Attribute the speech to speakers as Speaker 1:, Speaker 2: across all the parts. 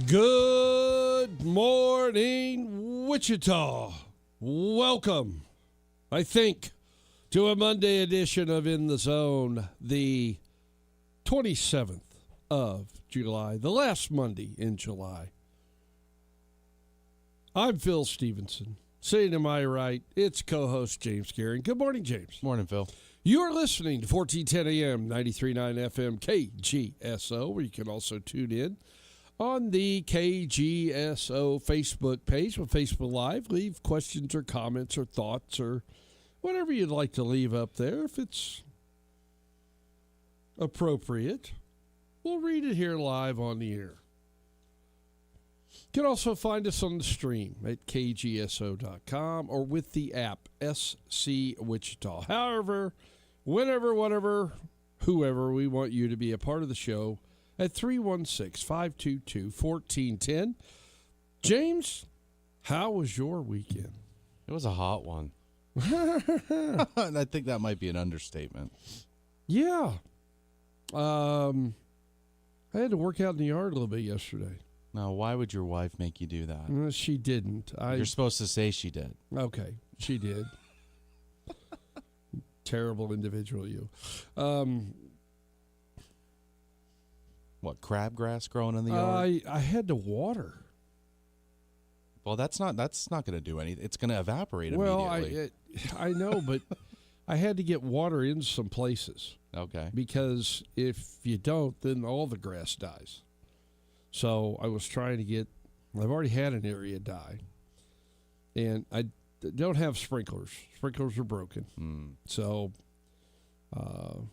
Speaker 1: Good morning, Wichita. Welcome, I think, to a Monday edition of In the Zone, the 27th of July, the last Monday in July. I'm Phil Stevenson. Sitting to my right, it's co-host James Gearing. Good morning, James.
Speaker 2: Morning, Phil.
Speaker 1: You are listening to 1410 AM, 93.9 FM, KGSO, where you can also tune in on the KGSO Facebook page with Facebook Live. Leave questions or comments or thoughts or whatever you'd like to leave up there. If it's appropriate, we'll read it here live on the air. You can also find us on the stream at kgso.com or with the app SC Wichita. However, whenever, whatever, whoever, we want you to be a part of the show at 316-522-1410. James, how was your weekend?
Speaker 2: It was a hot one. I think that might be an understatement.
Speaker 1: Yeah. I had to work out in the yard a little bit yesterday.
Speaker 2: Now, why would your wife make you do that?
Speaker 1: She didn't.
Speaker 2: You're supposed to say she did.
Speaker 1: Okay, she did. Terrible individual, you.
Speaker 2: What, crabgrass growing in the yard?
Speaker 1: I had to water.
Speaker 2: Well, that's not going to do anything. It's going to evaporate
Speaker 1: immediately.
Speaker 2: immediately.
Speaker 1: I know, but I had to get water in some places.
Speaker 2: Okay.
Speaker 1: Because if you don't, then all the grass dies. So I was trying to get, I've already had an area die. And I don't have sprinklers. Sprinklers are broken. So.
Speaker 2: The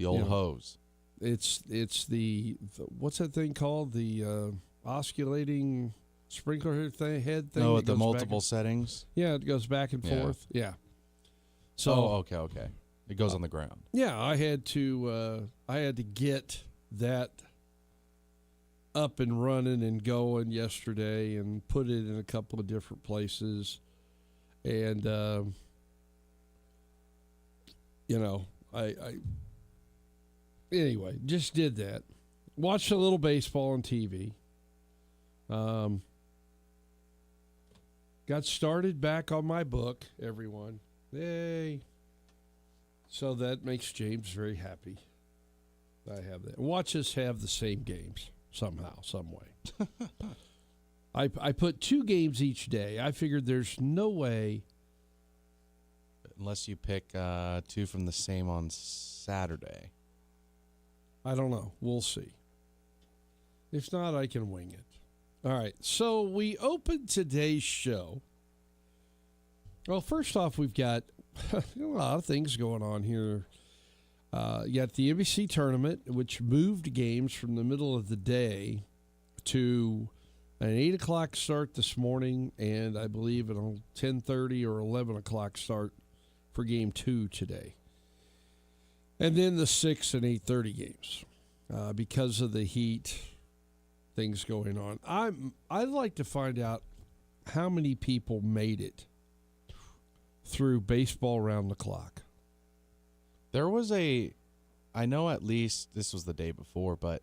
Speaker 2: old hose.
Speaker 1: It's the what's that thing called? The osculating sprinkler head thing?
Speaker 2: No, with the multiple settings?
Speaker 1: Yeah, it goes back and forth. Yeah.
Speaker 2: So okay. It goes on the ground.
Speaker 1: Yeah, I had to get that up and running and going yesterday and put it in a couple of different places. And I anyway, just did that. Watched a little baseball on TV. Got started back on my book, everyone. Yay. So that makes James very happy. I have that. Watch us have the same games somehow, some way. I put 2 games each day. I figured there's no way.
Speaker 2: Unless you pick 2 from the same on Saturday.
Speaker 1: I don't know. We'll see. If not, I can wing it. All right. So we opened today's show. Well, first off, we've got a lot of things going on here. You got the NBC tournament, which moved games from the middle of the day to an 8 o'clock start this morning, and I believe a 10:30 or 11 o'clock start for game 2 today. And then the 6 and 8:30 games because of the heat, things going on. I'd like to find out how many people made it through baseball around the clock.
Speaker 2: There was I know at least this was the day before, but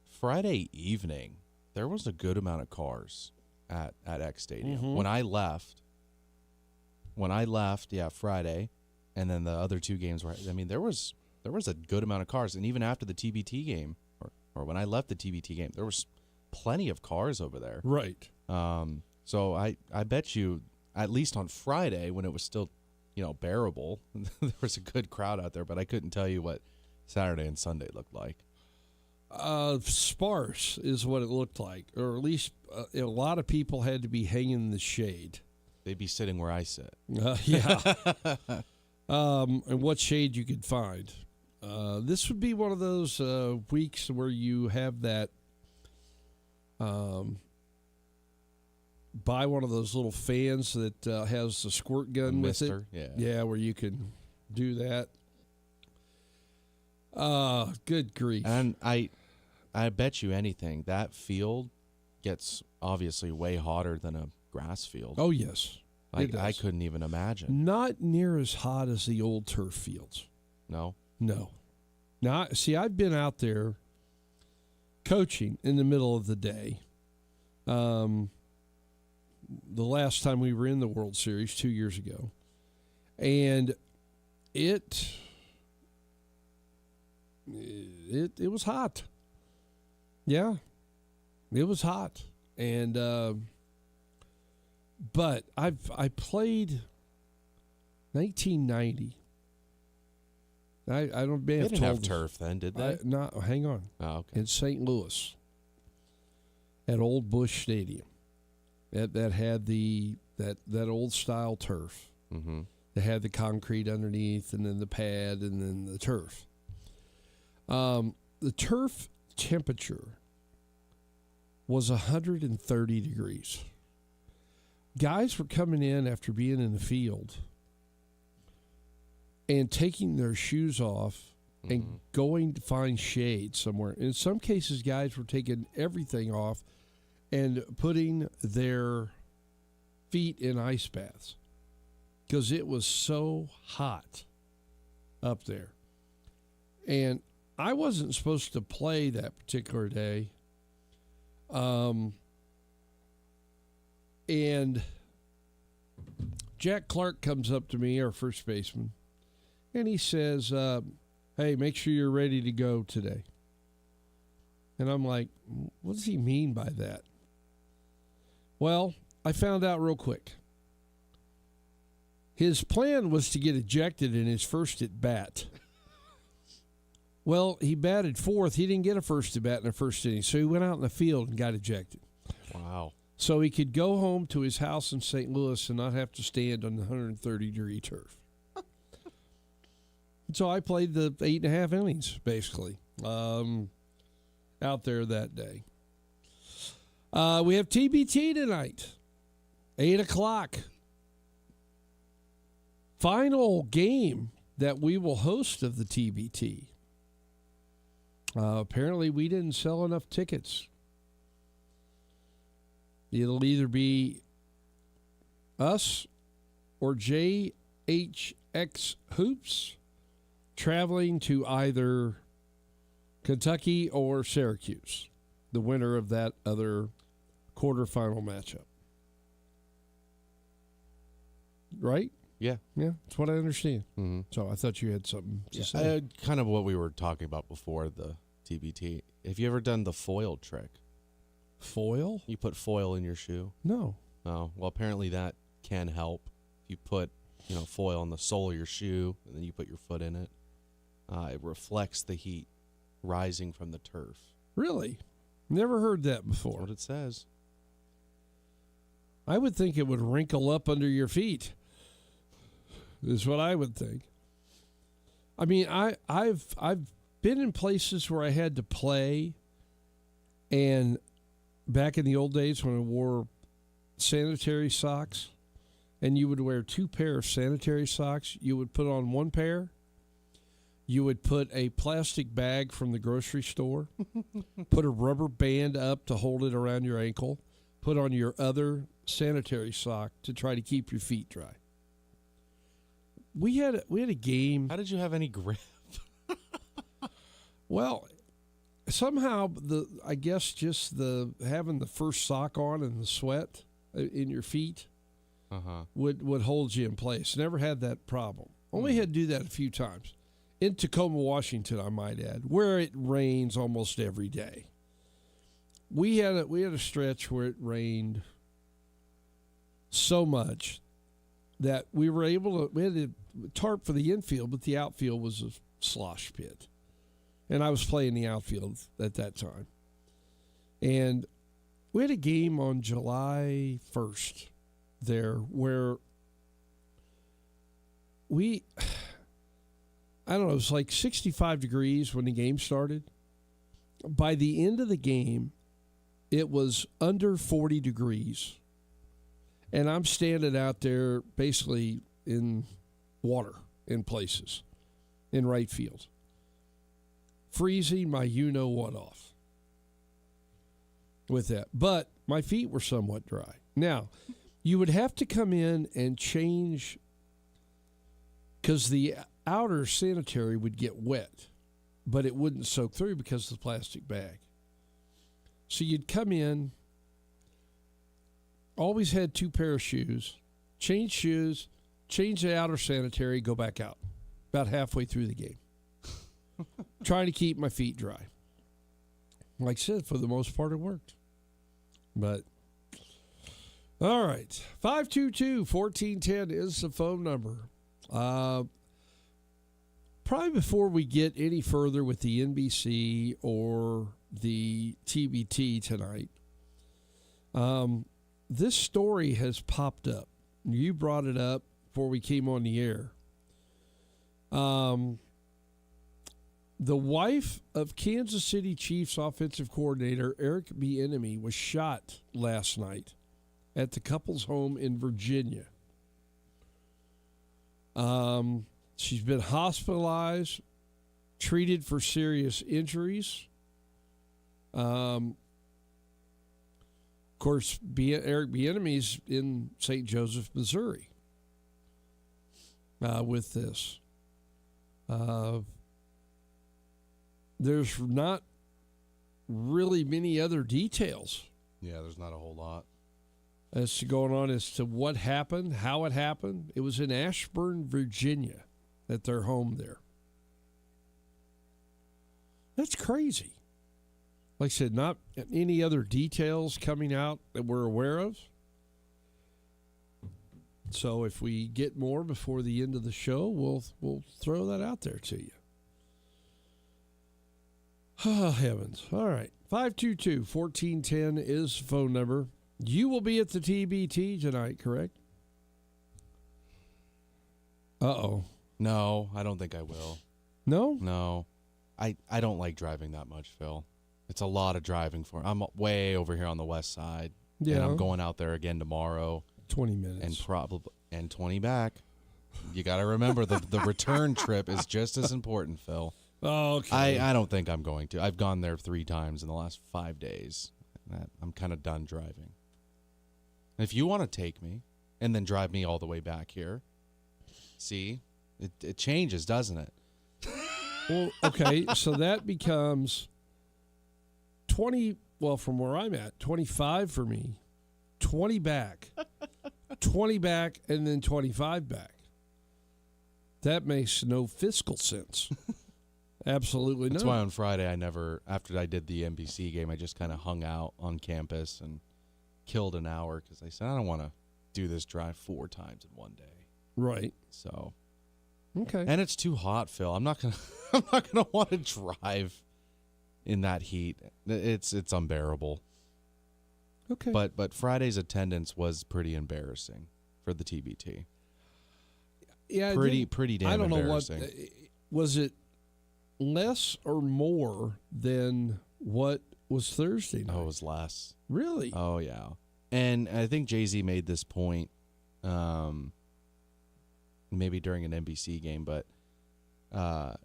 Speaker 2: Friday evening, there was a good amount of cars at X Stadium.
Speaker 1: Mm-hmm.
Speaker 2: When I left, Friday, and then the other 2 games were, there was a good amount of cars. And even after the TBT game, or when I left the TBT game, there was plenty of cars over there.
Speaker 1: Right.
Speaker 2: So I bet you, at least on Friday, when it was still, bearable, there was a good crowd out there, but I couldn't tell you what Saturday and Sunday looked like.
Speaker 1: Sparse is what it looked like, or at least a lot of people had to be hanging in the shade.
Speaker 2: They'd be sitting where I sit.
Speaker 1: Yeah. And what shade you could find. This would be one of those weeks where you have that buy one of those little fans that has the squirt gun with it. Yeah, where you can do that. Good grief.
Speaker 2: And I bet you anything, that field gets obviously way hotter than a grass field.
Speaker 1: Oh, yes.
Speaker 2: I couldn't even imagine.
Speaker 1: Not near as hot as the old turf fields.
Speaker 2: No?
Speaker 1: No. Now, see, I've been out there coaching in the middle of the day. The last time we were in the World Series 2 years ago. And it was hot. Yeah, it was hot. And but I played 1990. I don't
Speaker 2: They
Speaker 1: have
Speaker 2: didn't have
Speaker 1: told
Speaker 2: turf then, did they?
Speaker 1: no, hang on.
Speaker 2: Oh, okay.
Speaker 1: In St. Louis at Old Busch Stadium. That had that old style turf.
Speaker 2: Mm-hmm.
Speaker 1: That had the concrete underneath and then the pad and then the turf. The turf temperature was 130 degrees. Guys were coming in after being in the field and taking their shoes off and going to find shade somewhere. In some cases, guys were taking everything off and putting their feet in ice baths because it was so hot up there. And I wasn't supposed to play that particular day. And Jack Clark comes up to me, our first baseman, and he says, hey, make sure you're ready to go today. And I'm like, what does he mean by that? Well, I found out real quick. His plan was to get ejected in his first at bat. Well, he batted fourth. He didn't get a first at bat in the first inning, so he went out in the field and got ejected.
Speaker 2: Wow.
Speaker 1: So he could go home to his house in St. Louis and not have to stand on the 130-degree turf. So I played the 8.5 innings, basically, out there that day. We have TBT tonight, 8 o'clock. Final game that we will host of the TBT. Apparently, we didn't sell enough tickets. It'll either be us or JHX Hoops traveling to either Kentucky or Syracuse, the winner of that other quarterfinal matchup. Right?
Speaker 2: Yeah.
Speaker 1: Yeah, that's what I understand.
Speaker 2: Mm-hmm.
Speaker 1: So I thought you had something to say.
Speaker 2: Kind of what we were talking about before the TBT. Have you ever done the foil trick?
Speaker 1: Foil?
Speaker 2: You put foil in your shoe?
Speaker 1: No.
Speaker 2: Oh, well, apparently that can help. You put, foil on the sole of your shoe, and then you put your foot in it. It reflects the heat rising from the turf.
Speaker 1: Really? Never heard that before.
Speaker 2: That's what it says.
Speaker 1: I would think it would wrinkle up under your feet. Is what I would think. I mean, I've been in places where I had to play, and back in the old days when I wore sanitary socks, and you would wear 2 pairs of sanitary socks, you would put on 1 pair, you would put a plastic bag from the grocery store, put a rubber band up to hold it around your ankle, put on your other sanitary sock to try to keep your feet dry. We had a game.
Speaker 2: How did you have any grip?
Speaker 1: Well, somehow I guess just having the first sock on and the sweat in your feet would hold you in place. Never had that problem. Only had to do that a few times. In Tacoma, Washington, I might add, where it rains almost every day. We had a stretch where it rained so much that we had a tarp for the infield, but the outfield was a slosh pit. And I was playing the outfield at that time. And we had a game on July 1st there where I don't know, it was like 65 degrees when the game started. By the end of the game, it was under 40 degrees. And I'm standing out there basically in water in places in right field. Freezing my you-know-what off with that. But my feet were somewhat dry. Now, you would have to come in and change because the outer sanitary would get wet, but it wouldn't soak through because of the plastic bag. So you'd come in, always had 2 pair of shoes, change shoes, change the outer sanitary, go back out about halfway through the game. Trying to keep my feet dry. Like I said, for the most part, it worked. But, all right. 522-1410 is the phone number. Probably before we get any further with the NBC or the TBT tonight, this story has popped up. You brought it up before we came on the air. The wife of Kansas City Chiefs offensive coordinator Eric Bieniemy was shot last night at the couple's home in Virginia. She's been hospitalized, treated for serious injuries. Of course, Eric Bieniemy's in St. Joseph, Missouri with this. There's not really many other details.
Speaker 2: Yeah, there's not a whole lot
Speaker 1: As to going on as to what happened, how it happened. It was in Ashburn, Virginia, at their home there. That's crazy. Like I said, not any other details coming out that we're aware of. So if we get more before the end of the show, we'll throw that out there to you. Oh, heavens. All right. 522-1410 is the phone number. You will be at the TBT tonight, correct? Uh-oh.
Speaker 2: No, I don't think I will.
Speaker 1: No?
Speaker 2: No. I don't like driving that much, Phil. It's a lot of driving for. I'm way over here on the west side.
Speaker 1: Yeah.
Speaker 2: And I'm going out there again tomorrow.
Speaker 1: 20 minutes.
Speaker 2: And 20 back. You got to remember the return trip is just as important, Phil.
Speaker 1: Okay.
Speaker 2: I don't think I'm going to. I've gone there 3 times in the last 5 days. I'm kind of done driving. If you want to take me and then drive me all the way back here, see, it changes, doesn't it?
Speaker 1: Well, okay, so that becomes 20, well, from where I'm at, 25 for me, 20 back, 20 back, and then 25 back. That makes no fiscal sense. Absolutely
Speaker 2: That's
Speaker 1: not.
Speaker 2: why on Friday after I did the NBC game, I just kind of hung out on campus and killed an hour because I said I don't want to do this drive 4 times in one day.
Speaker 1: Right.
Speaker 2: So,
Speaker 1: okay.
Speaker 2: and it's too hot, Phil. I'm not gonna want to drive in that heat. It's unbearable.
Speaker 1: Okay.
Speaker 2: But Friday's attendance was pretty embarrassing for the TBT.
Speaker 1: Yeah.
Speaker 2: Pretty damn
Speaker 1: I don't know
Speaker 2: embarrassing.
Speaker 1: what was it. Less or more than what was Thursday night?
Speaker 2: Oh, it was less.
Speaker 1: Really?
Speaker 2: Oh, yeah. And I think Jay-Z made this point maybe during an NBC game, but the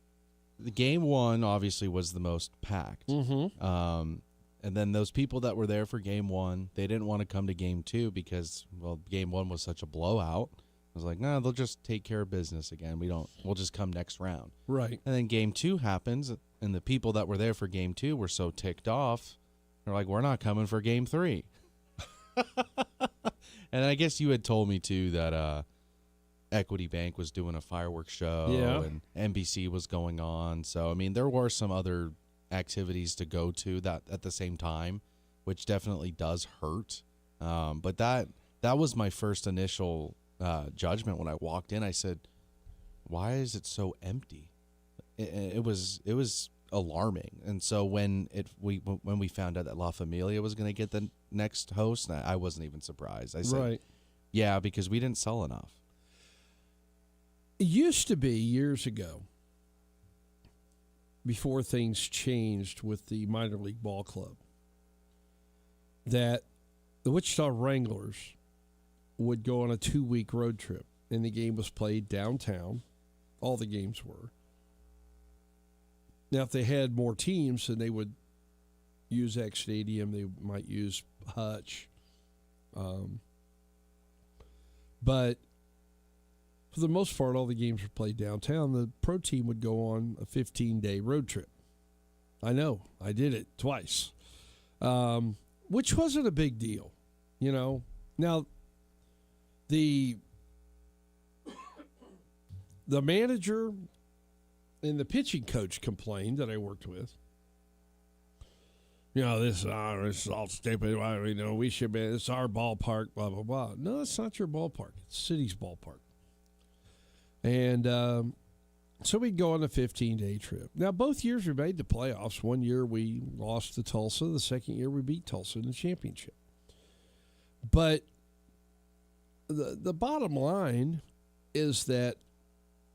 Speaker 2: game 1 obviously was the most packed.
Speaker 1: Mm-hmm.
Speaker 2: And then those people that were there for game 1, they didn't want to come to game 2 because, well, game 1 was such a blowout. I was like, no, they'll just take care of business again. We'll just come next round.
Speaker 1: Right.
Speaker 2: And then game 2 happens, and the people that were there for game 2 were so ticked off. They're like, we're not coming for game 3. And I guess you had told me, too, that Equity Bank was doing a fireworks show.
Speaker 1: Yeah.
Speaker 2: And NBC was going on. So, I mean, there were some other activities to go to that at the same time, which definitely does hurt. But that was my first initial judgment when I walked in. I said, why is it so empty? It was alarming. And so when we found out that La Familia was going to get the next host, I wasn't even surprised. I said,
Speaker 1: right.
Speaker 2: Yeah, because we didn't sell enough.
Speaker 1: It used to be years ago, before things changed with the minor league ball club, that the Wichita Wranglers would go on a 2-week road trip, and the game was played downtown. All the games were. Now, if they had more teams, then they would use X Stadium. They might use Hutch. But for the most part, all the games were played downtown. The pro team would go on a 15-day road trip. I know. I did it twice. which wasn't a big deal, Now, the manager and the pitching coach complained that I worked with. This is all stupid. We should be. It's our ballpark. Blah blah blah. No, it's not your ballpark. It's the city's ballpark. And so we'd go on a 15-day trip. Now, both years we made the playoffs. One year we lost to Tulsa. The second year we beat Tulsa in the championship. But the bottom line is that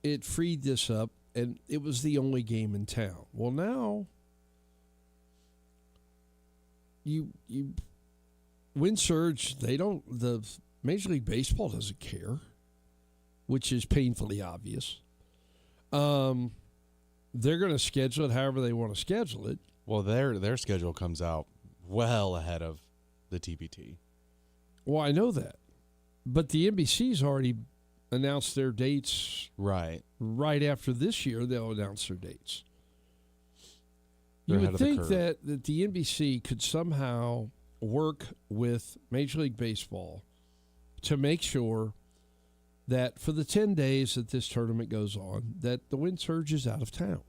Speaker 1: it freed this up, and it was the only game in town. Well, now you wind surge. The Major League Baseball doesn't care, which is painfully obvious. They're going to schedule it however they want to schedule it.
Speaker 2: Well, their schedule comes out well ahead of the TBT.
Speaker 1: Well, I know that. But the NBC's already announced their dates.
Speaker 2: Right.
Speaker 1: Right after this year, they'll announce their dates.
Speaker 2: They're
Speaker 1: You
Speaker 2: ahead
Speaker 1: would
Speaker 2: of the
Speaker 1: think
Speaker 2: curve.
Speaker 1: that the NBC could somehow work with Major League Baseball to make sure that for the 10 days that this tournament goes on, that the wind surge is out of town.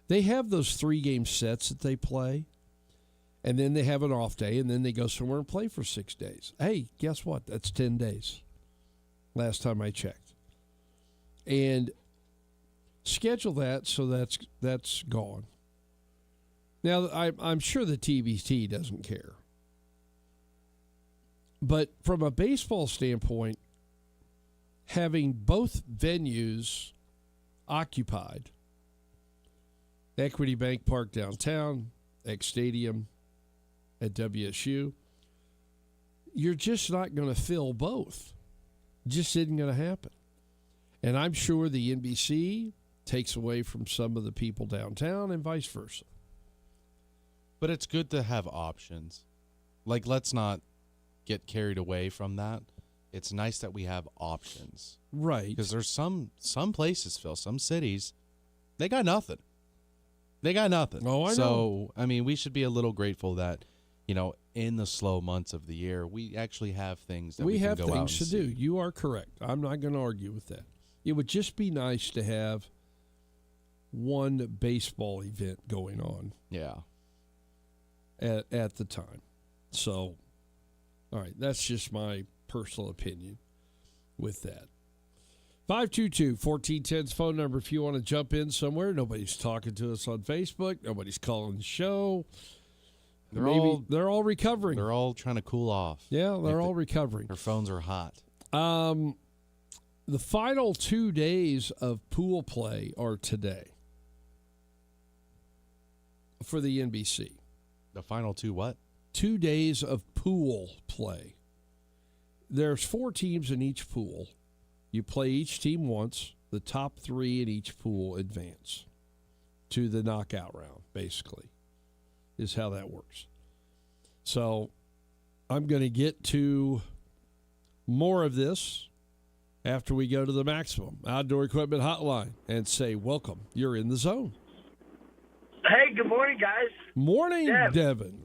Speaker 1: They have those 3-game sets that they play, and then they have an off day, and then they go somewhere and play for 6 days. Hey, guess what? That's 10 days. Last time I checked. And schedule that so that's gone. Now, I'm sure the TBT doesn't care. But from a baseball standpoint, having both venues occupied, Equity Bank Park downtown, X Stadium at WSU, you're just not going to fill both. Just isn't going to happen. And I'm sure the NBC takes away from some of the people downtown and vice versa.
Speaker 2: But it's good to have options. Like, let's not get carried away from that. It's nice that we have options.
Speaker 1: Right.
Speaker 2: Because there's some places, Phil, some cities, they got nothing. They got nothing.
Speaker 1: Oh, I know.
Speaker 2: So, I mean, we should be a little grateful that, in the slow months of the year, we actually have things that we can
Speaker 1: have
Speaker 2: go out and
Speaker 1: things to
Speaker 2: see.
Speaker 1: do. You are correct. I'm not going to argue with that. It would just be nice to have one baseball event going on
Speaker 2: Yeah.
Speaker 1: at the time. So, all right, that's just my personal opinion with that. 522-1410's phone number if you want to jump in somewhere. Nobody's talking to us on Facebook. Nobody's calling the show. They're all recovering.
Speaker 2: They're all trying to cool off.
Speaker 1: Yeah, they're all recovering.
Speaker 2: Their phones are hot.
Speaker 1: The final 2 days of pool play are today for the NBC.
Speaker 2: The final 2 what?
Speaker 1: 2 days of pool play. There's 4 teams in each pool. You play each team once. The top 3 in each pool advance to the knockout round, basically, is how that works. So I'm going to get to more of this after we go to the Maximum Outdoor Equipment Hotline and say, welcome, you're in the zone.
Speaker 3: Hey, good morning, guys.
Speaker 1: Morning,
Speaker 3: Deb.
Speaker 1: Devin.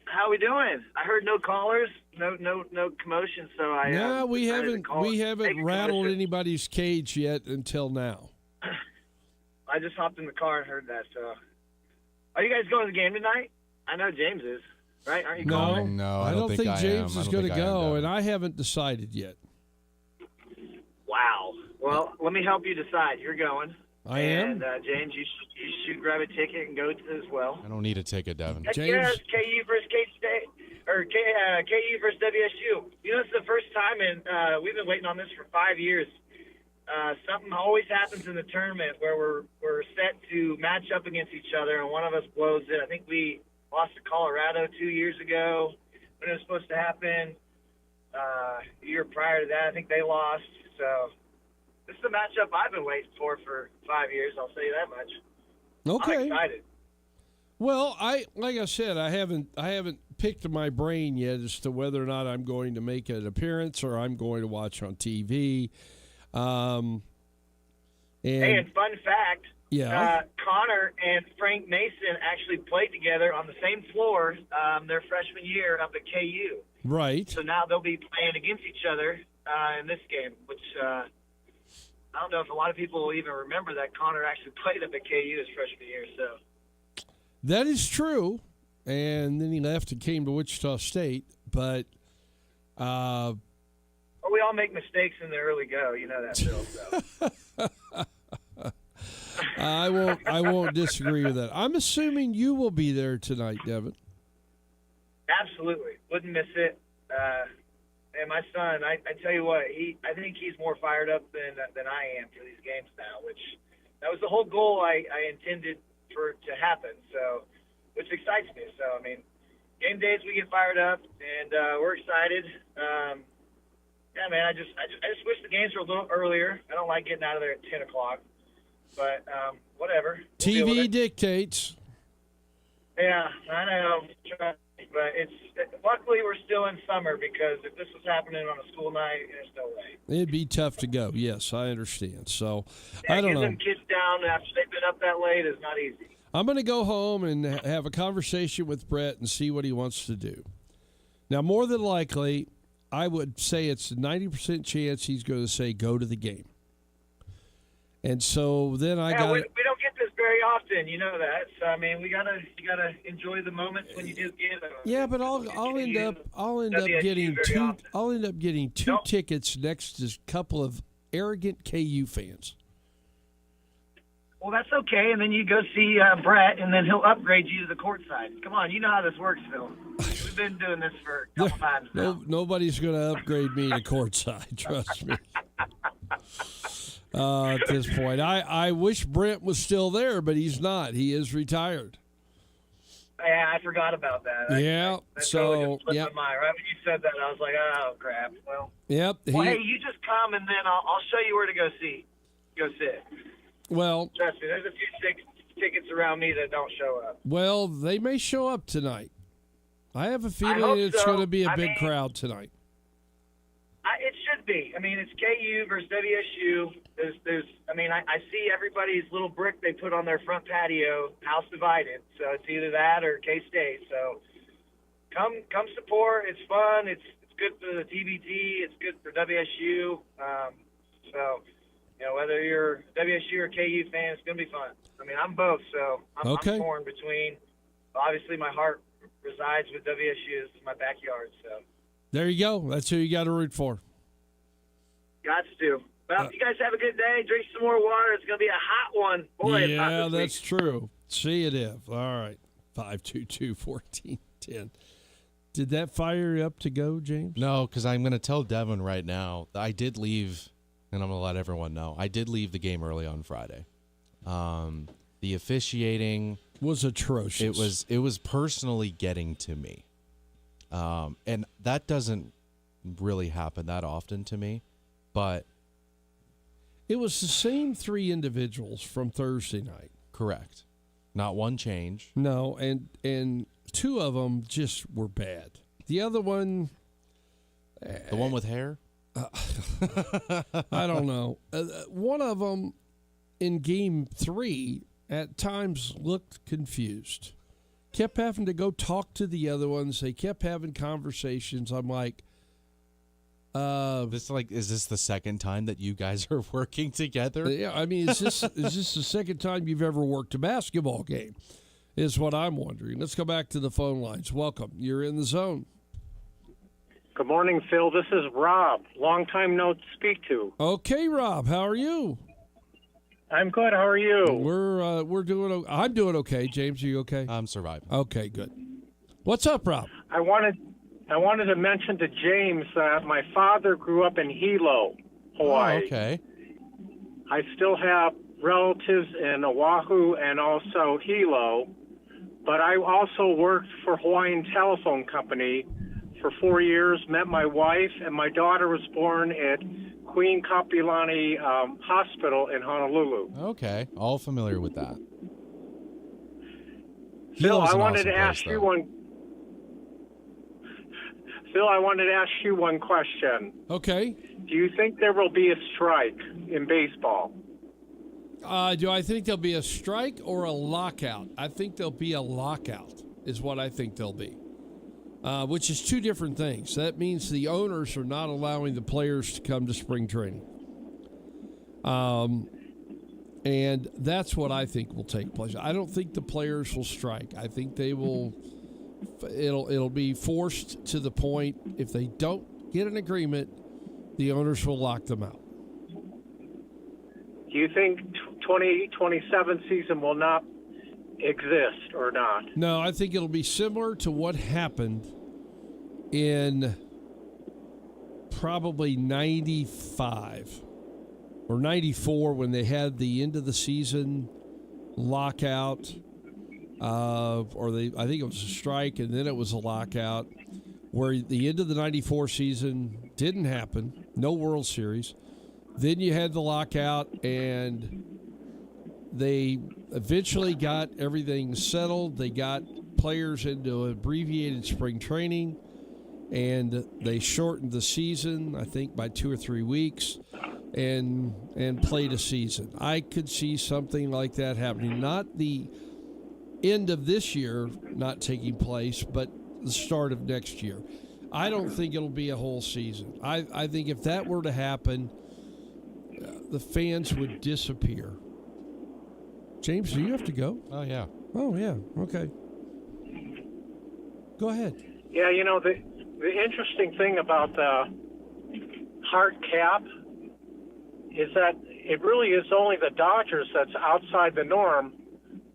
Speaker 3: How we doing? I heard no callers, no commotion, so I
Speaker 1: No, we
Speaker 3: decided to
Speaker 1: haven't
Speaker 3: call and
Speaker 1: haven't
Speaker 3: make a
Speaker 1: rattled
Speaker 3: commotion.
Speaker 1: anybody's cage yet until now.
Speaker 3: I just hopped in the car and heard that. So, are you guys going to the game tonight? I know James is, right? Aren't you
Speaker 1: No,
Speaker 3: calling?
Speaker 2: No,
Speaker 1: I don't think
Speaker 2: I
Speaker 1: James
Speaker 2: am. I
Speaker 1: is
Speaker 2: don't
Speaker 1: going to
Speaker 2: think I am,
Speaker 1: go,
Speaker 2: Devin.
Speaker 1: and I haven't decided yet.
Speaker 3: Wow. Well, let me help you decide. You're going.
Speaker 1: I am.
Speaker 3: And James, you should grab a ticket and go as well.
Speaker 2: I don't need a ticket, Devin.
Speaker 3: Heck
Speaker 1: James-
Speaker 3: yes, KU versus K-State, or KU versus WSU. You know, it's the first time, and we've been waiting on this for 5 years. Something always happens in the tournament where we're set to match up against each other, and one of us blows it. I think we lost to Colorado 2 years ago when it was supposed to happen. A year prior to that, I think they lost. So this is the matchup I've been waiting for 5 years. I'll say that much. I'm
Speaker 1: Okay.
Speaker 3: excited.
Speaker 1: Well, like I said, I haven't picked my brain yet as to whether or not I'm going to make an appearance or I'm going to watch on TV.
Speaker 3: Hey, and fun fact, Connor and Frank Mason actually played together on the same floor their freshman year up at KU.
Speaker 1: Right.
Speaker 3: So now they'll be playing against each other in this game, which I don't know if a lot of people will even remember that Connor actually played up at KU his freshman year. So
Speaker 1: that is true. And then he left and came to Wichita State. But
Speaker 3: we all make mistakes in the early go. You know that, Phil. So.
Speaker 1: I won't disagree with that. I'm assuming you will be there tonight, Devin.
Speaker 3: Absolutely. Wouldn't miss it. And my son, I tell you what, I think he's more fired up than I am for these games now, which that was the whole goal I intended for it to happen. So, which excites me. So, I mean, game days we get fired up, and we're excited. Yeah, man, I just wish the games were a little earlier. I don't like getting out of there at 10 o'clock, but whatever.
Speaker 1: TV dictates.
Speaker 3: Yeah, I know. But luckily we're still in summer, because if this was happening on a school night, there's no way.
Speaker 1: It'd be tough to go. Yes, I understand. So
Speaker 3: yeah,
Speaker 1: I don't know.
Speaker 3: Getting kids down after they've been up that late is not easy.
Speaker 1: I'm going to go home and have a conversation with Brett and see what he wants to do. Now, more than likely, I would say it's a 90% chance he's going to say go to the game. And so then we don't
Speaker 3: get this very often, you know that. So I mean, you gotta enjoy the moments when you do get them.
Speaker 1: Yeah, but I'll end up getting two tickets next to a couple of arrogant KU fans.
Speaker 3: Well, that's okay, and then you go see Brett, and then he'll upgrade you to the courtside. Come on, you know how this works, Phil. We've been doing this for a couple times now.
Speaker 1: Nobody's going to upgrade me to courtside, trust me. At this point, I wish Brent was still there, but he's not. He is retired.
Speaker 3: Yeah, I forgot about that.
Speaker 1: Yeah,
Speaker 3: totally just slipped my mind. Right when you said that, I was like, oh crap. Well,
Speaker 1: yep.
Speaker 3: Hey, you just come, and then I'll show you where to go sit.
Speaker 1: Well,
Speaker 3: trust me, there's a few tickets around me that don't show up.
Speaker 1: Well, they may show up tonight. I have a feeling it's going to be a big crowd tonight.
Speaker 3: It should be. I mean, it's KU versus WSU. I see everybody's little brick they put on their front patio, house divided. So it's either that or K-State. So come support. It's fun. It's good for the TBT. It's good for WSU. So, you know, whether you're a WSU or KU fan, it's going to be fun. I mean, I'm both, so I'm torn between. Obviously, my heart resides with WSU. This is my backyard. So
Speaker 1: there you go. That's who you got to root for.
Speaker 3: Got to. Well, you guys have a good day. Drink some more water. It's going to be a hot one. Boy,
Speaker 1: yeah, that's true. See you, Dev. All right. 522-1410. Did that fire you up to go, James?
Speaker 2: No, because I'm going to tell Devin right now. I did leave, and I'm going to let everyone know. I did leave the game early on Friday. The officiating
Speaker 1: was atrocious.
Speaker 2: It was personally getting to me. And that doesn't really happen that often to me. But
Speaker 1: it was the same three individuals from Thursday night.
Speaker 2: Correct. Not one change.
Speaker 1: No, and two of them just were bad. The other one...
Speaker 2: the one with hair?
Speaker 1: I don't know. One of them in game 3 at times looked confused. Kept having to go talk to the other ones. They kept having conversations. I'm like...
Speaker 2: is this the second time that you guys are working together?
Speaker 1: Yeah, I mean, is this the second time you've ever worked a basketball game? Is what I'm wondering. Let's go back to the phone lines. Welcome. You're in the zone.
Speaker 4: Good morning, Phil. This is Rob. Long time no speak to.
Speaker 1: Okay, Rob. How are you?
Speaker 4: I'm good. How are you?
Speaker 1: We're doing. I'm doing okay. James, are you okay?
Speaker 2: I'm surviving.
Speaker 1: Okay, good. What's up, Rob?
Speaker 4: I wanted to mention to James that my father grew up in Hilo, Hawaii.
Speaker 2: Oh, okay.
Speaker 4: I still have relatives in Oahu and also Hilo, but I also worked for Hawaiian Telephone Company for 4 years, met my wife, and my daughter was born at Queen Kapilani Hospital in Honolulu.
Speaker 2: Okay. All familiar with that.
Speaker 4: Phil, I wanted to ask you one... Phil, I wanted to ask you one question.
Speaker 1: Okay.
Speaker 4: Do you think there will be a strike in baseball?
Speaker 1: Do I think there'll be a strike or a lockout? I think there'll be a lockout is what I think there'll be, which is two different things. That means the owners are not allowing the players to come to spring training. And that's what I think will take place. I don't think the players will strike. I think they will. It'll be forced to the point if they don't get an agreement, the owners will lock them out.
Speaker 4: Do you think 2027 season will not exist or not?
Speaker 1: No, I think it'll be similar to what happened in probably 95 or 94 when they had the end of the season lockout. I think it was a strike and then it was a lockout, where the end of the 94 season didn't happen, no World Series. Then you had the lockout and they eventually got everything settled. They got players into abbreviated spring training and they shortened the season, I think by 2 or 3 weeks, and played a season. I could see something like that happening. Not the end of this year not taking place, but the start of next year. I don't think it'll be a whole season. I think if that were to happen, the fans would disappear. James, do you have to go?
Speaker 2: Oh, yeah.
Speaker 1: Oh, yeah. Okay. Go ahead.
Speaker 4: Yeah, you know, the interesting thing about the hard cap is that it really is only the Dodgers that's outside the norm.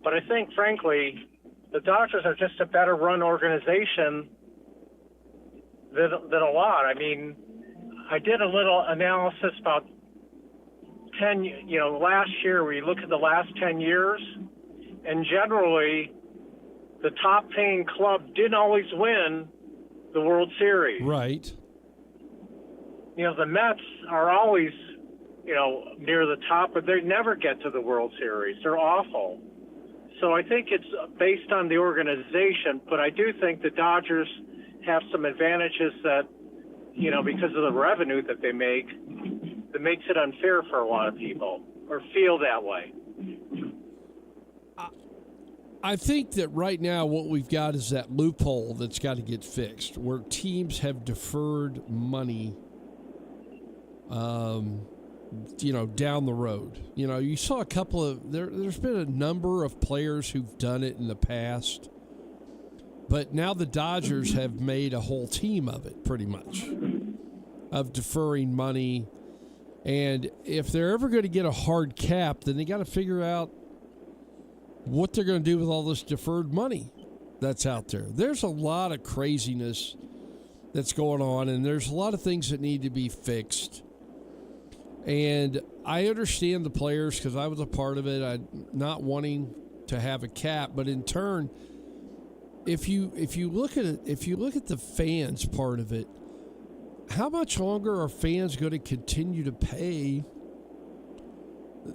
Speaker 4: But I think, frankly, the Dodgers are just a better run organization than a lot. I mean, I did a little analysis about last year. We look at the last 10 years, and generally, the top-paying club didn't always win the World Series.
Speaker 1: Right.
Speaker 4: You know, the Mets are always, near the top, but they never get to the World Series. They're awful. So I think it's based on the organization, but I do think the Dodgers have some advantages that, because of the revenue that they make, that makes it unfair for a lot of people, or feel that way.
Speaker 1: I think that right now what we've got is that loophole that's got to get fixed, where teams have deferred money, down the road. You saw a couple of there's been a number of players who've done it in the past, but now the Dodgers have made a whole team of it, pretty much, of deferring money. And if they're ever going to get a hard cap, then they got to figure out what they're going to do with all this deferred money that's out there. There's a lot of craziness that's going on, and there's a lot of things that need to be fixed. And I understand the players because I was a part of it. Not wanting to have a cap, but in turn, if you look at it, if you look at the fans part of it, how much longer are fans going to continue to pay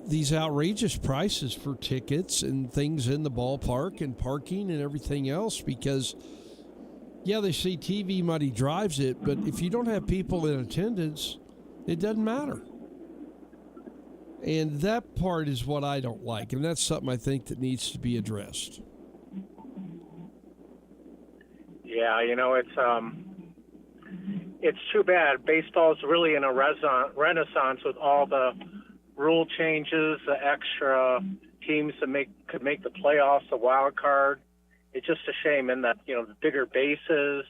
Speaker 1: these outrageous prices for tickets and things in the ballpark and parking and everything else? Because, yeah, they say TV money drives it, but if you don't have people in attendance, it doesn't matter. And that part is what I don't like, and that's something I think that needs to be addressed.
Speaker 4: Yeah, it's too bad. Baseball's really in a renaissance with all the rule changes, the extra teams that could make the playoffs, the wild card. It's just a shame in that, the bigger bases,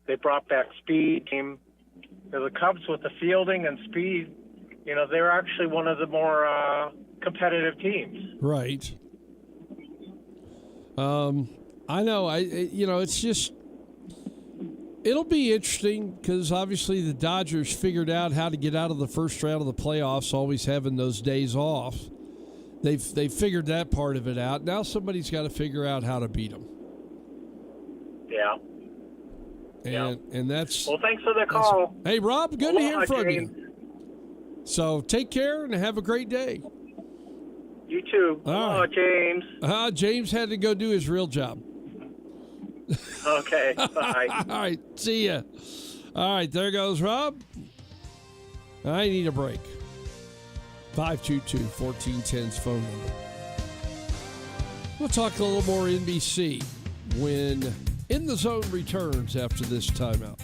Speaker 4: they brought back speed. The Cubs with the fielding and speed, they're actually one of the more competitive teams.
Speaker 1: Right. I know. It's just, it'll be interesting because obviously the Dodgers figured out how to get out of the first round of the playoffs, always having those days off. They've figured that part of it out. Now somebody's got to figure out how to beat them.
Speaker 4: Yeah.
Speaker 1: And that's...
Speaker 4: Well, thanks for the call.
Speaker 1: Hey, Rob, good to hear from you. So take care and have a great day.
Speaker 4: You too.
Speaker 1: All right.
Speaker 4: James.
Speaker 1: James had to go do his real job.
Speaker 4: Okay, bye.
Speaker 1: All right, see ya. All right, there goes Rob. I need a break. 522-1410's phone number. We'll talk a little more NBC when In the Zone returns after this timeout.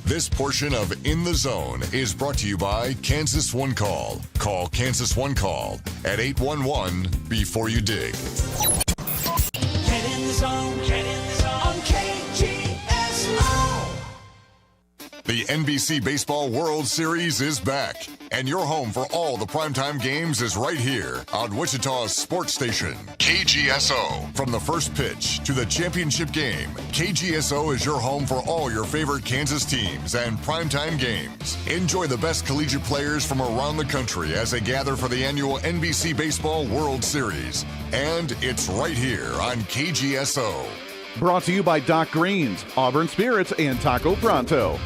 Speaker 5: This portion of In the Zone is brought to you by Kansas One Call. Call Kansas One Call at 811 before you dig.
Speaker 6: Get in the zone, on KGSO.
Speaker 5: The NBC Baseball World Series is back, and your home for all the primetime games is right here on Wichita's sports station, KGSO. From the first pitch to the championship game, KGSO is your home for all your favorite Kansas teams and primetime games. Enjoy the best collegiate players from around the country as they gather for the annual NBC Baseball World Series. And it's right here on KGSO.
Speaker 7: Brought to you by Doc Greens, Auburn Spirits, and Taco Pronto.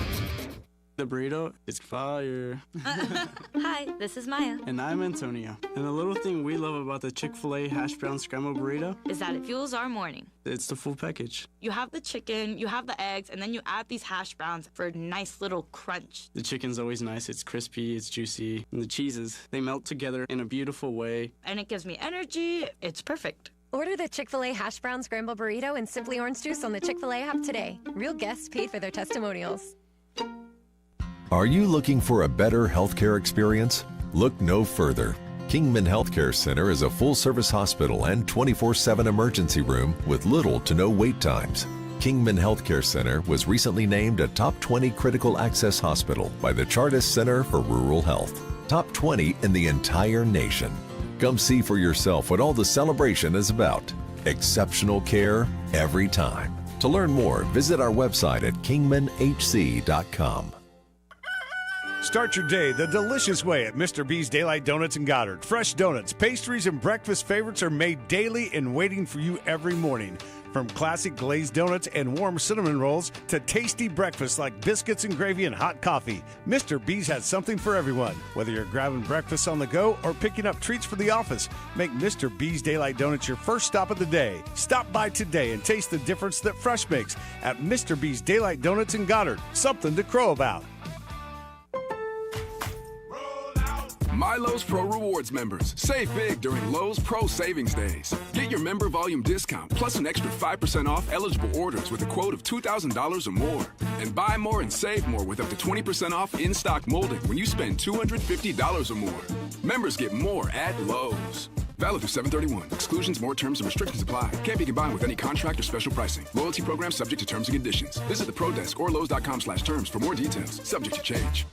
Speaker 8: The burrito is fire.
Speaker 9: Hi, this is Maya.
Speaker 8: And I'm Antonio. And the little thing we love about the Chick-fil-A hash brown scrambled burrito
Speaker 9: is that it fuels our morning.
Speaker 8: It's the full package.
Speaker 9: You have the chicken, you have the eggs, and then you add these hash browns for a nice little crunch.
Speaker 8: The chicken's always nice. It's crispy, it's juicy. And the cheeses, they melt together in a beautiful way.
Speaker 9: And it gives me energy. It's perfect.
Speaker 10: Order the Chick-fil-A hash brown scrambled burrito and Simply Orange Juice on the Chick-fil-A app today. Real guests paid for their testimonials.
Speaker 11: Are you looking for a better healthcare experience? Look no further. Kingman Healthcare Center is a full-service hospital and 24/7 emergency room with little to no wait times. Kingman Healthcare Center was recently named a Top 20 Critical Access Hospital by the Chartist Center for Rural Health. Top 20 in the entire nation. Come see for yourself what all the celebration is about. Exceptional care every time. To learn more, visit our website at kingmanhc.com.
Speaker 12: Start your day the delicious way at Mr. B's Daylight Donuts in Goddard. Fresh donuts, pastries, and breakfast favorites are made daily and waiting for you every morning. From classic glazed donuts and warm cinnamon rolls to tasty breakfasts like biscuits and gravy and hot coffee, Mr. B's has something for everyone. Whether you're grabbing breakfast on the go or picking up treats for the office, make Mr. B's Daylight Donuts your first stop of the day. Stop by today and taste the difference that fresh makes at Mr. B's Daylight Donuts in Goddard. Something to crow about.
Speaker 13: My Lowe's Pro Rewards members, save big during Lowe's Pro Savings Days. Get your member volume discount plus an extra 5% off eligible orders with a quote of $2,000 or more. And buy more and save more with up to 20% off in-stock molding when you spend $250 or more. Members get more at Lowe's. Valid through 7/31. Exclusions, more terms, and restrictions apply. Can't be combined with any contract or special pricing. Loyalty program subject to terms and conditions. Visit the Pro Desk or Lowe's.com/terms for more details. Subject to change.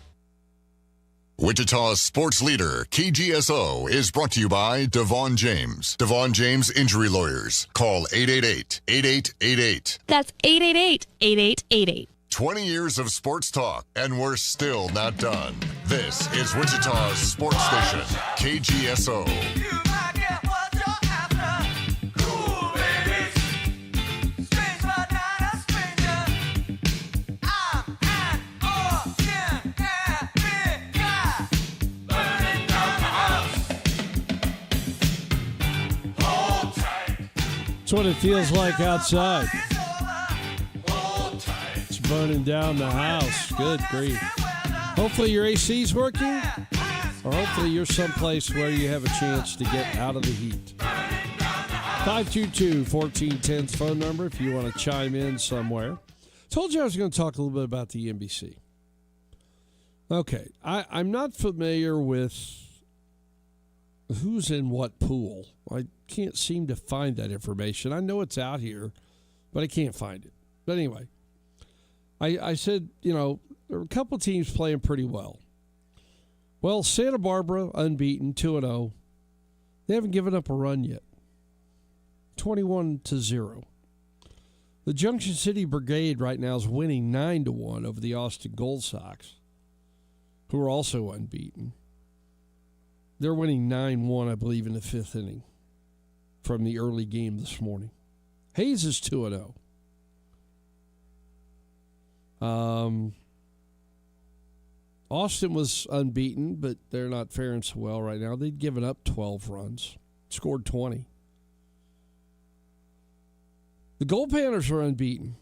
Speaker 5: Wichita's sports leader, KGSO, is brought to you by Devon Jaimes. Devon Jaimes Injury Lawyers. Call 888-8888.
Speaker 14: That's 888-8888.
Speaker 5: 20 years of sports talk, and we're still not done. This is Wichita's sports station, KGSO.
Speaker 1: That's what it feels like outside. It's burning down the house. Good grief. Hopefully your AC's working, or hopefully you're someplace where you have a chance to get out of the heat. 522-1410's phone number if you want to chime in somewhere. Told you I was going to talk a little bit about the NBC. Okay, I'm not familiar with who's in what pool. I can't seem to find that information. I know it's out here, but I can't find it. But anyway, I said, there are a couple teams playing pretty well. Well, Santa Barbara, unbeaten, 2-0. They haven't given up a run yet. 21-0. The Junction City Brigade right now is winning 9-1 over the Austin Gold Sox, who are also unbeaten. They're winning 9-1, I believe, in the fifth inning from the early game this morning. Hayes is 2-0. Austin was unbeaten, but they're not faring so well right now. They'd given up 12 runs, scored 20. The Gold Panthers are unbeaten.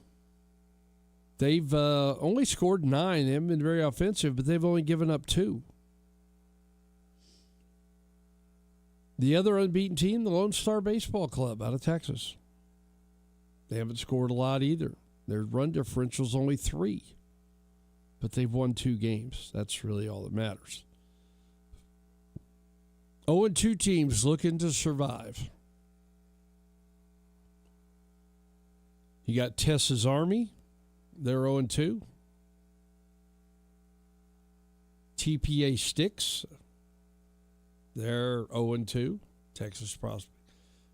Speaker 1: They've only scored 9. They haven't been very offensive, but they've only given up 2. The other unbeaten team, the Lone Star Baseball Club out of Texas. They haven't scored a lot either. Their run differential is only 3. But they've won 2 games. That's really all that matters. 0-2 teams looking to survive. You got Tessa's Army. They're 0-2. TPA Sticks. They're 0-2. Texas Prospect.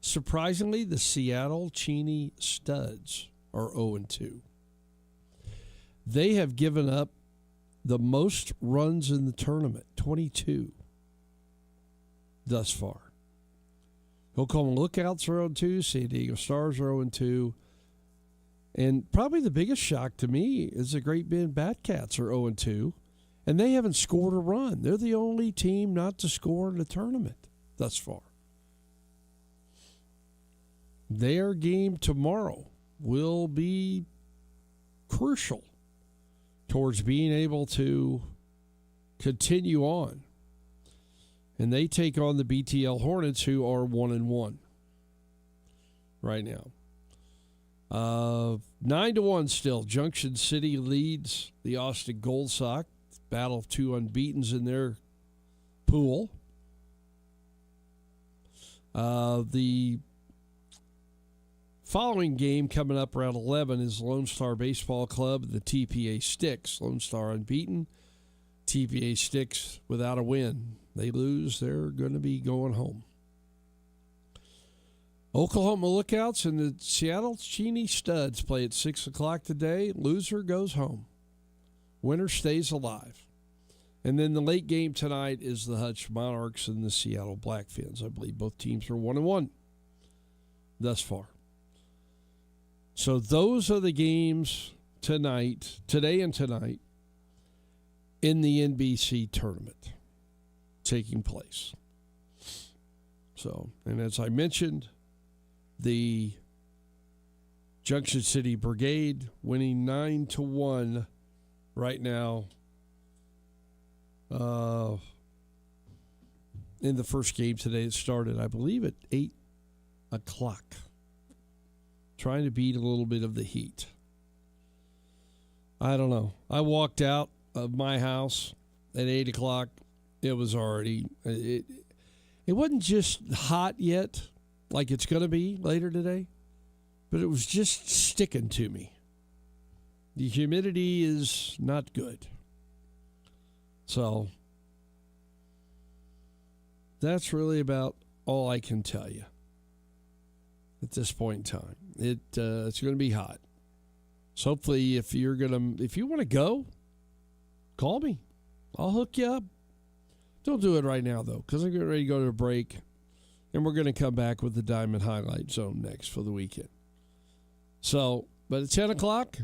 Speaker 1: Surprisingly, the Seattle Cheney Studs are 0-2. They have given up the most runs in the tournament, 22, thus far. Oklahoma Lookouts are 0-2. San Diego Stars are 0-2. And probably the biggest shock to me is the Great Bend Batcats are 0-2, and they haven't scored a run. They're the only team not to score in the tournament thus far. Their game tomorrow will be crucial towards being able to continue on. And they take on the BTL Hornets, who are 1-1 right now. 9-1 still. Junction City leads the Austin Gold Sox. Battle of 2 unbeatens in their pool. The following game coming up around 11 is Lone Star Baseball Club, the TPA Sticks. Lone Star unbeaten. TPA Sticks without a win. They lose, they're going to be going home. Oklahoma Lookouts and the Seattle Cheney Studs play at 6 o'clock today. Loser goes home. Winner stays alive. And then the late game tonight is the Hutch Monarchs and the Seattle Blackfins. I believe both teams are 1-1 thus far. So those are the games today and tonight, in the NBC tournament taking place. So, and as I mentioned, the Junction City Brigade winning 9-1 right now in the first game today. It started, I believe, at 8 o'clock. Trying to beat a little bit of the heat. I don't know. I walked out of my house at 8 o'clock. It was already, it wasn't just hot yet, like it's going to be later today, but it was just sticking to me. The humidity is not good. So that's really about all I can tell you at this point in time. It's going to be hot. So hopefully if you want to go, call me. I'll hook you up. Don't do it right now, though, because I'm getting ready to go to a break, and we're going to come back with the Diamond Highlight Zone next for the weekend. So, but at 10 o'clock,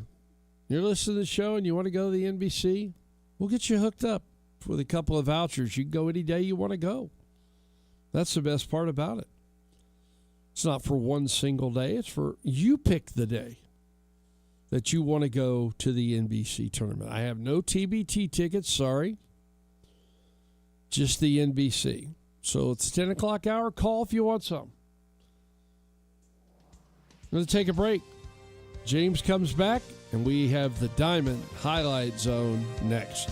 Speaker 1: you're listening to the show and you want to go to the NBC, we'll get you hooked up with a couple of vouchers. You can go any day you want to go. That's the best part about it. It's not for one single day. It's for you pick the day that you want to go to the NBC tournament. I have no TBT tickets, sorry. Just the NBC. So it's 10 o'clock hour. Call if you want some. I'm going to take a break. James comes back, and we have the Diamond Highlight Zone next.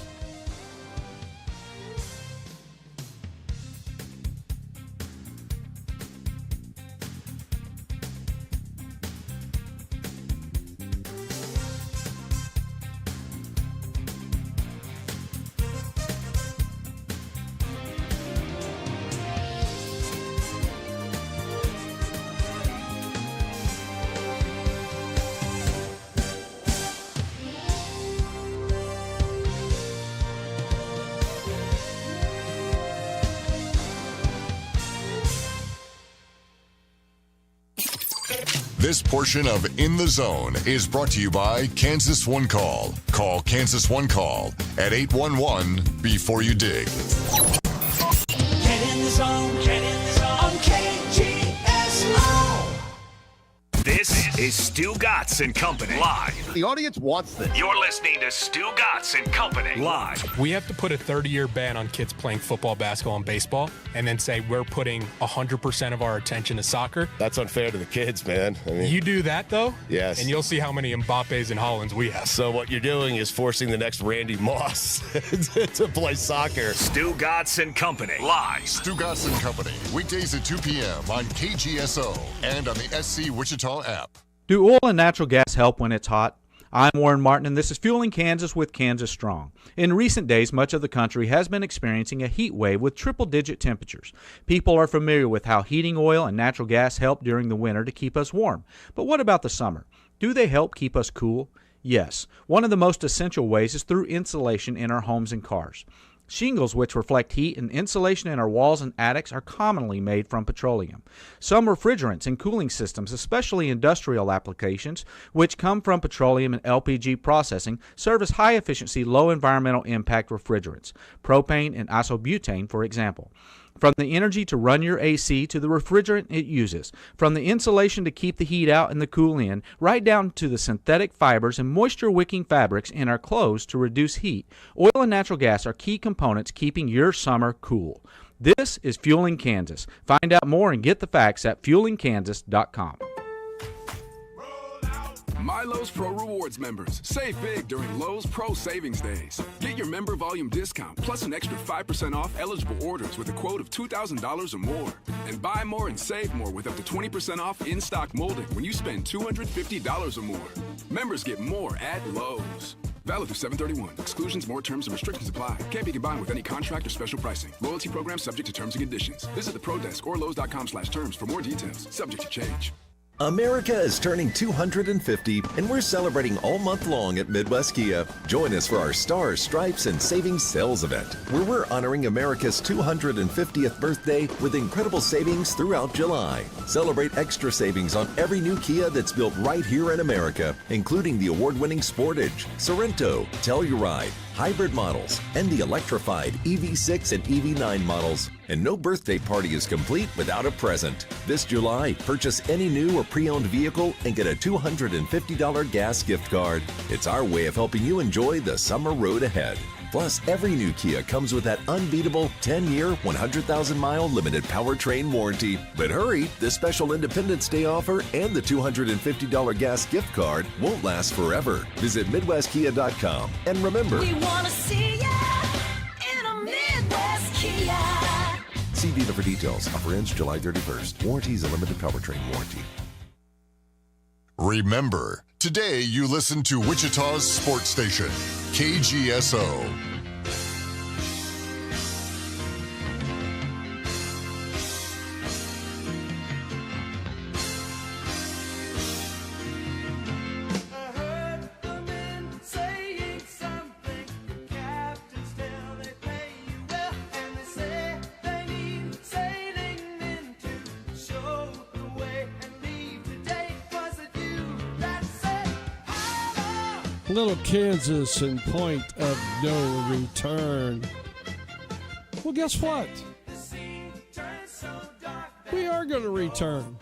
Speaker 5: This portion of In the Zone is brought to you by Kansas One Call. Call Kansas One Call at 811 before you dig.
Speaker 6: Get in the zone, on KGSO.
Speaker 15: This is Stu Gatz and Company live.
Speaker 16: The audience wants this.
Speaker 15: You're listening to Stu Gatz and Company live.
Speaker 17: We have to put a 30-year ban on kids playing football, basketball, and baseball, and then say we're putting 100% of our attention to soccer.
Speaker 16: That's unfair to the kids, man. I mean,
Speaker 17: you do that, though?
Speaker 16: Yes.
Speaker 17: And you'll see how many Mbappes and Hollands we have.
Speaker 16: So what you're doing is forcing the next Randy Moss to play soccer.
Speaker 15: Stu Gatz and Company live.
Speaker 5: Stu Gatz and Company, weekdays at 2 p.m. on KGSO and on the SC Wichita app.
Speaker 18: Do oil and natural gas help when it's hot? I'm Warren Martin, and this is Fueling Kansas with Kansas Strong. In recent days, much of the country has been experiencing a heat wave with triple-digit temperatures. People are familiar with how heating oil and natural gas help during the winter to keep us warm. But what about the summer? Do they help keep us cool? Yes. One of the most essential ways is through insulation in our homes and cars. Shingles, which reflect heat, and insulation in our walls and attics are commonly made from petroleum. Some refrigerants and cooling systems, especially industrial applications, which come from petroleum and LPG processing, serve as high-efficiency, low environmental impact refrigerants, propane and isobutane, for example. From the energy to run your AC to the refrigerant it uses, from the insulation to keep the heat out and the cool in, right down to the synthetic fibers and moisture-wicking fabrics in our clothes to reduce heat, oil and natural gas are key components keeping your summer cool. This is Fueling Kansas. Find out more and get the facts at fuelingkansas.com.
Speaker 13: My Lowe's Pro Rewards members, save big during Lowe's Pro Savings Days. Get your member volume discount plus an extra 5% off eligible orders with a quote of $2,000 or more. And buy more and save more with up to 20% off in-stock molding when you spend $250 or more. Members get more at Lowe's. Valid through 7/31. Exclusions, more terms, and restrictions apply. Can't be combined with any contract or special pricing. Loyalty program subject to terms and conditions. Visit the Pro Desk or Lowe's.com/terms for more details. Subject to change.
Speaker 11: America is turning 250, and we're celebrating all month long at Midwest Kia. Join us for our Stars, Stripes, and Savings Sales event, where we're honoring America's 250th birthday with incredible savings throughout July. Celebrate extra savings on every new Kia that's built right here in America, including the award-winning Sportage, Sorento, Telluride, hybrid models, and the electrified EV6 and EV9 models. And no birthday party is complete without a present. This July, purchase any new or pre-owned vehicle and get a $250 gas gift card. It's our way of helping you enjoy the summer road ahead. Plus, every new Kia comes with that unbeatable 10-year, 100,000-mile limited powertrain warranty. But hurry, this special Independence Day offer and the $250 gas gift card won't last forever. Visit MidwestKia.com. And remember,
Speaker 6: We want to see ya in a Midwest Kia.
Speaker 11: see dealer for details. Offer ends July 31st. Warranty is a limited powertrain warranty.
Speaker 5: Remember, today you listen to Wichita's sports station, KGSO.
Speaker 1: Little Kansas and point of no return. Well, guess what? We are going to return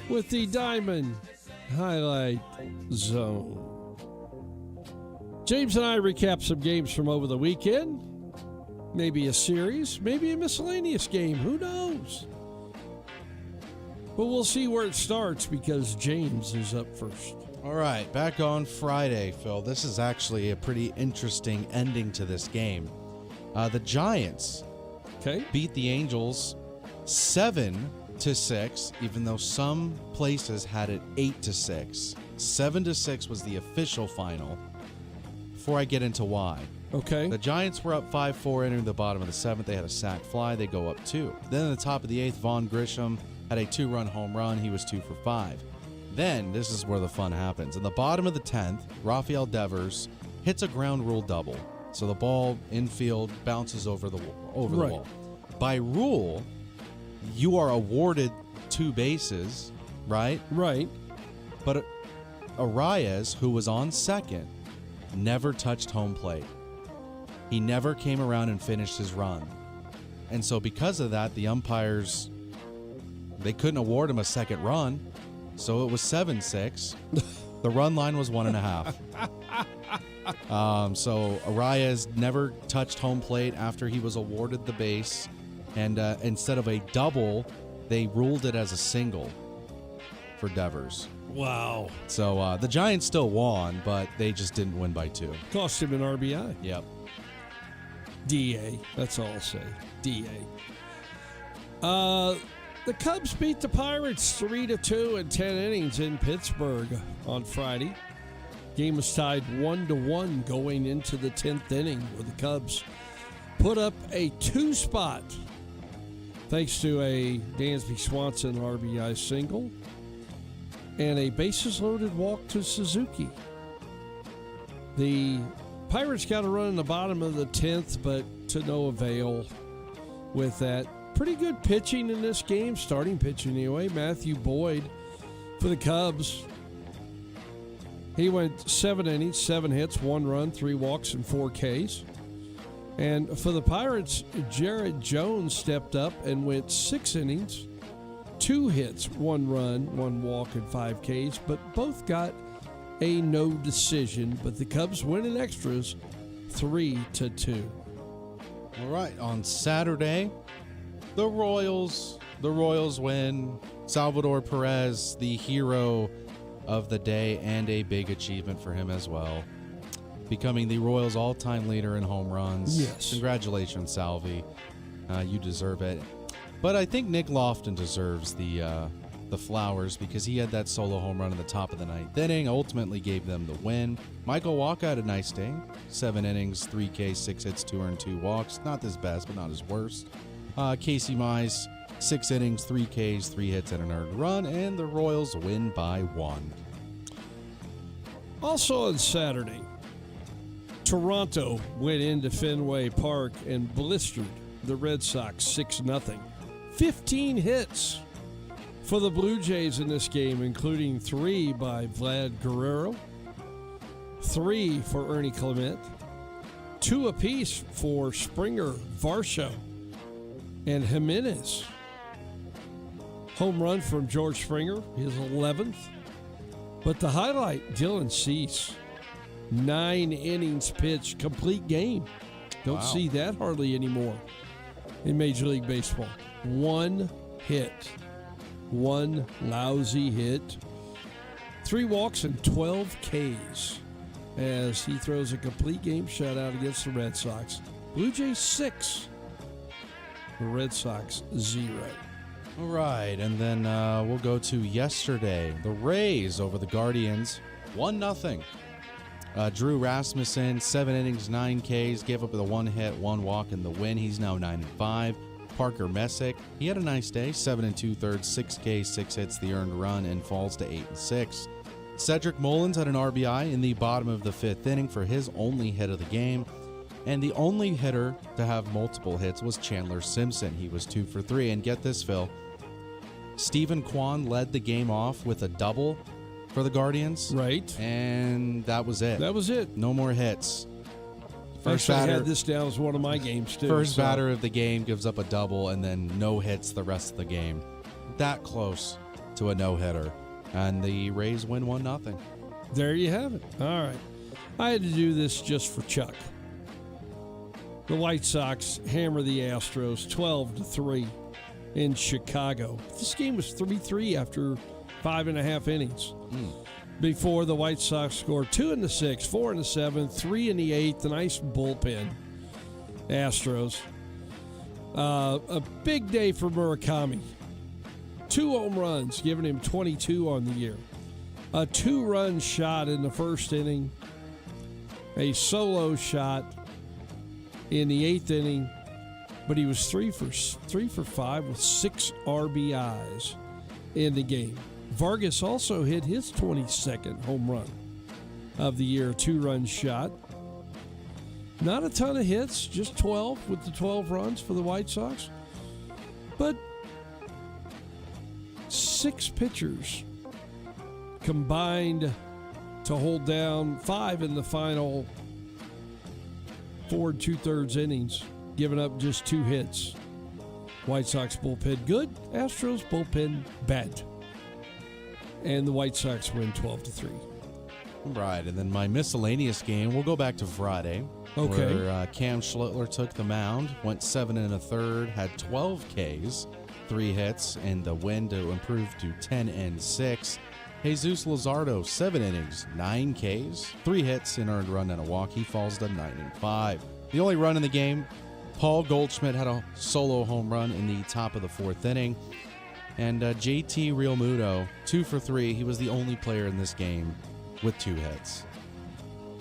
Speaker 1: with the Diamond Highlight Zone. James and I recap some games from over the weekend. Maybe a series, maybe a miscellaneous game. Who knows? But we'll see where it starts because James is up first.
Speaker 2: All right, back on Friday, Phil. This is actually a pretty interesting ending to this game. The Giants beat the Angels 7-6, even though some places had it 8-6. 7-6 was the official final. Before I get into why.
Speaker 1: Okay.
Speaker 2: The Giants were up 5-4 entering the bottom of the 7th. They had a sac fly. They go up 2. Then at the top of the 8th, Vaughn Grisham had a 2-run home run. He was 2 for 5. Then, this is where the fun happens. In the bottom of the 10th, Rafael Devers hits a ground rule double. So the ball infield bounces over the wall. By rule, you are awarded 2 bases right?
Speaker 1: Right.
Speaker 2: But Arias, who was on second, never touched home plate. He never came around and finished his run. And so because of that, the umpires, they couldn't award him a second run. So it was 7-6. The run line was 1.5. So Arias never touched home plate after he was awarded the base. And instead of a double, they ruled it as a single for Devers.
Speaker 1: Wow.
Speaker 2: So the Giants still won, but they just didn't win by 2.
Speaker 1: Cost him an RBI.
Speaker 2: Yep.
Speaker 1: DA. That's all I'll say. DA. The Cubs beat the Pirates 3-2 in 10 innings in Pittsburgh on Friday. Game was tied 1-1 going into the 10th inning, where the Cubs put up a 2-spot thanks to a Dansby Swanson RBI single and a bases-loaded walk to Suzuki. The Pirates got a run in the bottom of the 10th, but to no avail with that. Pretty good pitching in this game, starting pitching anyway. Matthew Boyd for the Cubs. He went 7 innings, 7 hits, 1 run, 3 walks, and 4 Ks. And for the Pirates, Jared Jones stepped up and went 6 innings, 2 hits, 1 run, 1 walk, and 5 Ks, but both got a no decision. But the Cubs win in extras 3-2.
Speaker 2: All right, on Saturday, the Royals win. Salvador Perez, the hero of the day, and a big achievement for him as well, becoming the Royals' all-time leader in home runs.
Speaker 1: Yes.
Speaker 2: Congratulations, Salvi. You deserve it. But I think Nick Lofton deserves the flowers because he had that solo home run in the top of the 9th inning, ultimately gave them the win. Michael Wacha had a nice day. 7 innings, 3 Ks, 6 hits, 2 earned, 2 walks. Not his best, but not his worst. Casey Mize, 6 innings, 3 Ks, 3 hits, and an earned run, and the Royals win by 1.
Speaker 1: Also on Saturday, Toronto went into Fenway Park and blistered the Red Sox 6-0. 15 hits for the Blue Jays in this game, including 3 by Vlad Guerrero, 3 for Ernie Clement, 2 apiece for Springer, Varsho, and Jimenez. Home run from George Springer, his 11th. But the highlight, Dylan Cease. 9 innings pitched, complete game. Don't see that hardly anymore in Major League Baseball. 1 hit. 1 lousy hit. 3 walks and 12 Ks as he throws a complete game shutout against the Red Sox. Blue Jays 6. The Red Sox 0.
Speaker 2: All right, and then we'll go to yesterday. The Rays over the Guardians, 1-0. Drew Rasmussen, 7 innings, 9 Ks, gave up the 1 hit, 1 walk in the win. He's now 9-5. Parker Messick, he had a nice day, 7 2/3, 6 Ks, 6 hits, the earned run, and falls to 8-6. Cedric Mullins had an RBI in the bottom of the 5th inning for his only hit of the game. And the only hitter to have multiple hits was Chandler Simpson. He was 2 for 3. And get this, Phil. Stephen Kwan led the game off with a double for the Guardians.
Speaker 1: Right.
Speaker 2: And that was it.
Speaker 1: That was it.
Speaker 2: No more hits.
Speaker 1: Actually, I had this down as one of my games, too.
Speaker 2: First batter of the game gives up a double and then no hits the rest of the game. That close to a no-hitter. And the Rays win 1-0.
Speaker 1: There you have it. All right. I had to do this just for Chuck. The White Sox hammer the Astros 12-3 in Chicago. This game was 3-3 after 5.5 innings. Before the White Sox scored 2 in the 6th, 4 in the 7th, 3 in the 8th. A nice bullpen. Astros. A big day for Murakami. 2 home runs, giving him 22 on the year. A 2-run shot in the first inning. A solo shot in the 8th inning, but he was 3 for 5 with 6 RBIs in the game. Vargas also hit his 22nd home run of the year, a 2-run shot. Not a ton of hits, just 12 with the 12 runs for the White Sox. But 6 pitchers combined to hold down 5 in the final 4 2/3 innings, giving up just 2 hits. White Sox bullpen good, Astros bullpen bad. And the White Sox win 12-3.
Speaker 2: Right, and then my miscellaneous game, we'll go back to Friday.
Speaker 1: Okay.
Speaker 2: Where Cam Schlittler took the mound, went 7 1/3, had 12 Ks, 3 hits, and the win to improve to 10-6. Jesus Luzardo, 7 innings, 9 Ks, 3 hits, an earned run and a walk. He falls to 9-5. The only run in the game, Paul Goldschmidt had a solo home run in the top of the 4th inning. And JT Realmuto, 2 for 3. He was the only player in this game with 2 hits.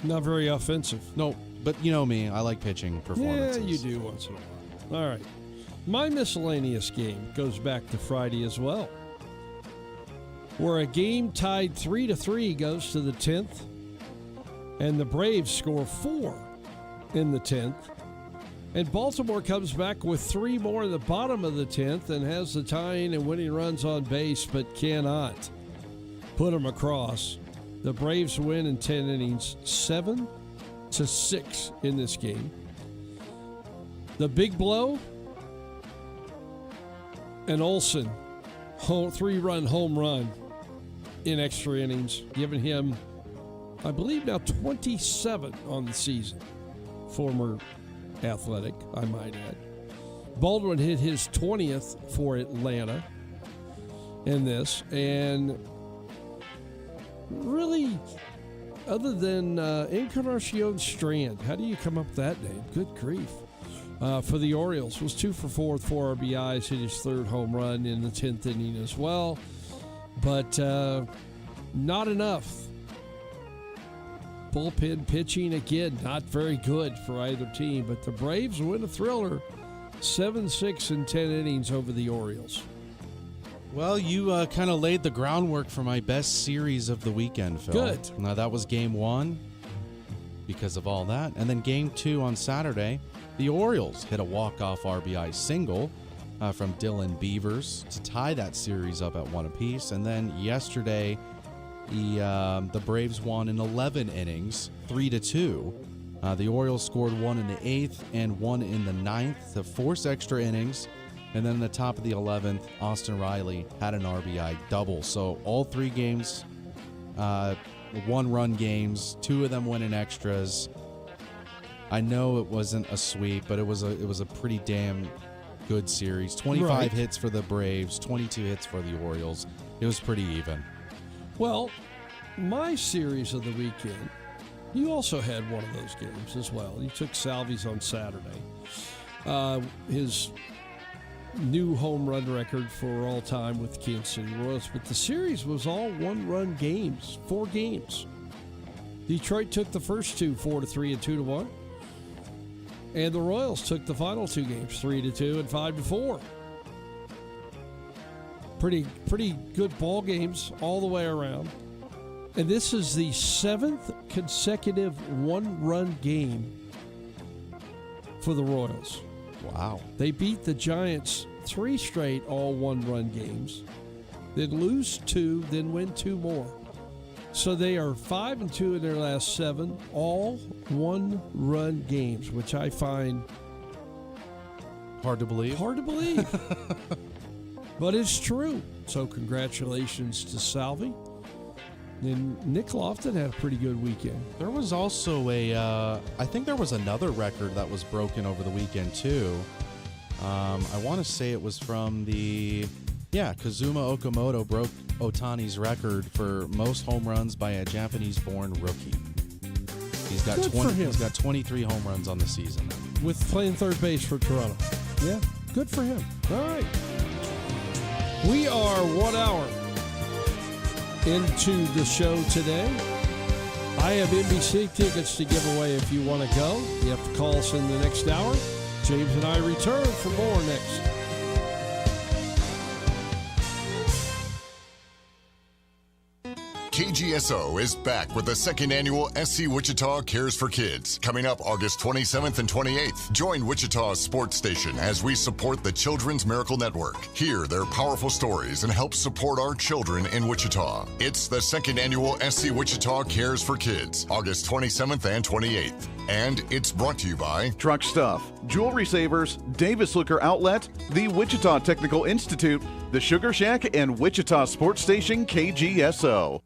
Speaker 1: Not very offensive.
Speaker 2: No, but you know me. I like pitching performances.
Speaker 1: Yeah, you do once in a while. All right. My miscellaneous game goes back to Friday as well, where a game tied 3-3 goes to the 10th, and the Braves score 4 in the 10th. And Baltimore comes back with 3 more in the bottom of the 10th and has the tying and winning runs on base, but cannot put them across. The Braves win in 10 innings, 7-6 in this game. The big blow, an Olsen 3-run home run in extra innings, giving him, I believe, now 27 on the season. Former Athletic, I might add. Baldwin hit his 20th for Atlanta in this, and really, other than Encarnacion Strand, how do you come up with that name? Good grief. For the Orioles, was 2 for 4 with 4 RBIs, hit his 3rd home run in the 10th inning as well, but not enough. Bullpen pitching, again, not very good for either team, but the Braves win a thriller, 7-6 in 10 innings over the Orioles.
Speaker 2: Well, you kind of laid the groundwork for my best series of the weekend, Phil.
Speaker 1: Good.
Speaker 2: Now, that was game 1 because of all that. And then game 2 on Saturday, the Orioles hit a walk-off RBI single from Dylan Beavers to tie that series up at 1 apiece. And then yesterday, the Braves won in 11 innings, 3-2. The Orioles scored 1 in the 8th and 1 in the 9th to force extra innings. And then in the top of the 11th, Austin Riley had an RBI double. So all 3 games, 1-run games, 2 of them went in extras. I know it wasn't a sweep, but it was a pretty damn good series. 25 hits for the Braves, 22 hits for the Orioles. It was pretty even.
Speaker 1: Well, my series of the weekend, you also had one of those games as well. You took Salvi's on Saturday. His new home run record for all time with the Kansas City Royals, but the series was all 1-run games, 4 games. Detroit took the first 2, 4-3 and 2-1. And the Royals took the final 2 games, 3-2 and 5-4. Pretty good ball games all the way around. And this is the 7th consecutive 1-run game for the Royals.
Speaker 2: Wow.
Speaker 1: They beat the Giants 3 straight all 1-run games, then lose 2, then win 2 more. So they are 5-2 in their last 7, all 1-run games, which I find
Speaker 2: hard to believe.
Speaker 1: But it's true. So congratulations to Salvi. And Nick Lofton had a pretty good weekend.
Speaker 2: There was also I think there was another record that was broken over the weekend too. I want to say it was from Kazuma Okamoto broke Otani's record for most home runs by a Japanese-born rookie. He's got 23 home runs on the season.
Speaker 1: With playing third base for Toronto. Yeah, good for him. All right. We are 1 hour into the show today. I have NBC tickets to give away if you want to go. You have to call us in the next hour. James and I return for more next.
Speaker 5: KGSO is back with the second annual SC Wichita Cares for Kids, coming up August 27th and 28th. Join Wichita's sports station as we support the Children's Miracle Network. Hear their powerful stories and help support our children in Wichita. It's the second annual SC Wichita Cares for Kids, August 27th and 28th. And it's brought to you by
Speaker 7: Truck Stuff, Jewelry Savers, Davis Liquor Outlet, the Wichita Technical Institute, the Sugar Shack, and Wichita Sports Station KGSO.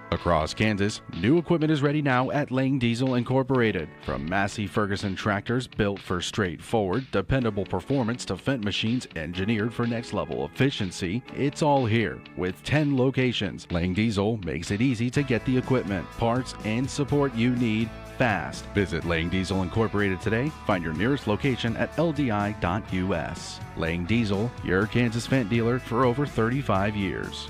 Speaker 2: Across Kansas, new equipment is ready now at Lang Diesel Incorporated. From Massey Ferguson tractors built for straightforward, dependable performance to Fendt machines engineered for next-level efficiency, it's all here. With 10 locations, Lang Diesel makes it easy to get the equipment, parts, and support you need fast. Visit Lang Diesel Incorporated today. Find your nearest location at ldi.us. Lang Diesel, your Kansas Fendt dealer for over 35 years.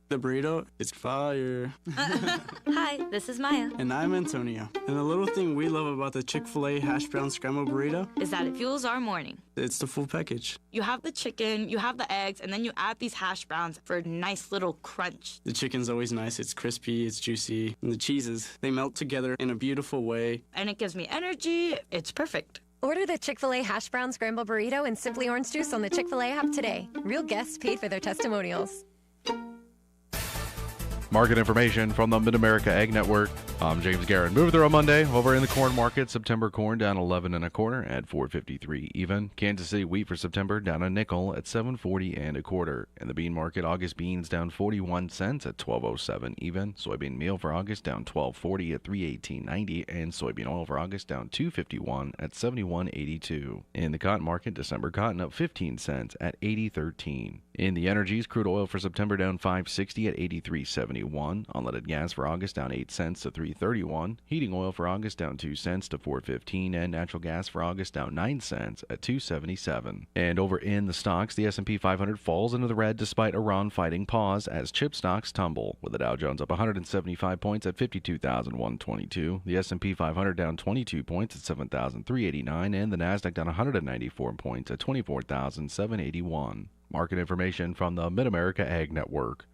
Speaker 8: The burrito is fire.
Speaker 9: Hi, this is Maya.
Speaker 8: And I'm Antonio. And the little thing we love about the Chick-fil-A hash brown scrambled burrito
Speaker 9: Is that it fuels our morning.
Speaker 8: it's the full package.
Speaker 9: You have the chicken, you have the eggs, and then you add these hash browns for a nice little crunch.
Speaker 8: The chicken's always nice. It's crispy, it's juicy. And the cheeses, they melt together in a beautiful way.
Speaker 9: And it gives me energy. It's perfect.
Speaker 10: Order the Chick-fil-A hash brown scramble burrito and Simply Orange Juice on the Chick-fil-A app today. Real guests paid for their testimonials.
Speaker 2: Market information from the Mid-America Ag Network. I'm James Guerin. Moving through on Monday. Over in the corn market, September corn down 11 1/4 at $4.53 even. Kansas City wheat for September down a nickel at $7.40 1/4. In the bean market, August beans down 41 cents at $12.07 even. Soybean meal for August down $12.40 at $3.1890, and soybean oil for August down $2.51 at $71.82. In the cotton market, December cotton up 15 cents at $80.13. In the energies, crude oil for September down $5.60 at $83.71. Unleaded gas for August down 8 cents to $3.31. Heating oil for August down 2 cents to $4.15, and natural gas for August down 9 cents at $2.77. And over in the stocks, the S&P 500 falls into the red despite Iran fighting pause as chip stocks tumble, with the Dow Jones up 175 points at 52,122. The S&P 500 down 22 points at 7,389, and the Nasdaq down 194 points at 24,781. Market information from the Mid-America Ag Network.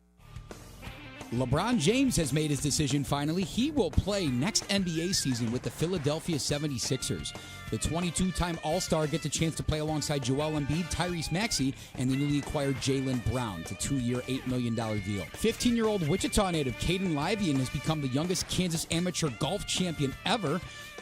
Speaker 19: LeBron James has made his decision finally. He will play next NBA season with the Philadelphia 76ers. The 22-time All-Star gets a chance to play alongside Joel Embiid, Tyrese Maxey, and the newly acquired Jaylen Brown. It's a 2-year, $8 million deal. 15-year-old Wichita native Caden Livian has become the youngest Kansas amateur golf champion ever.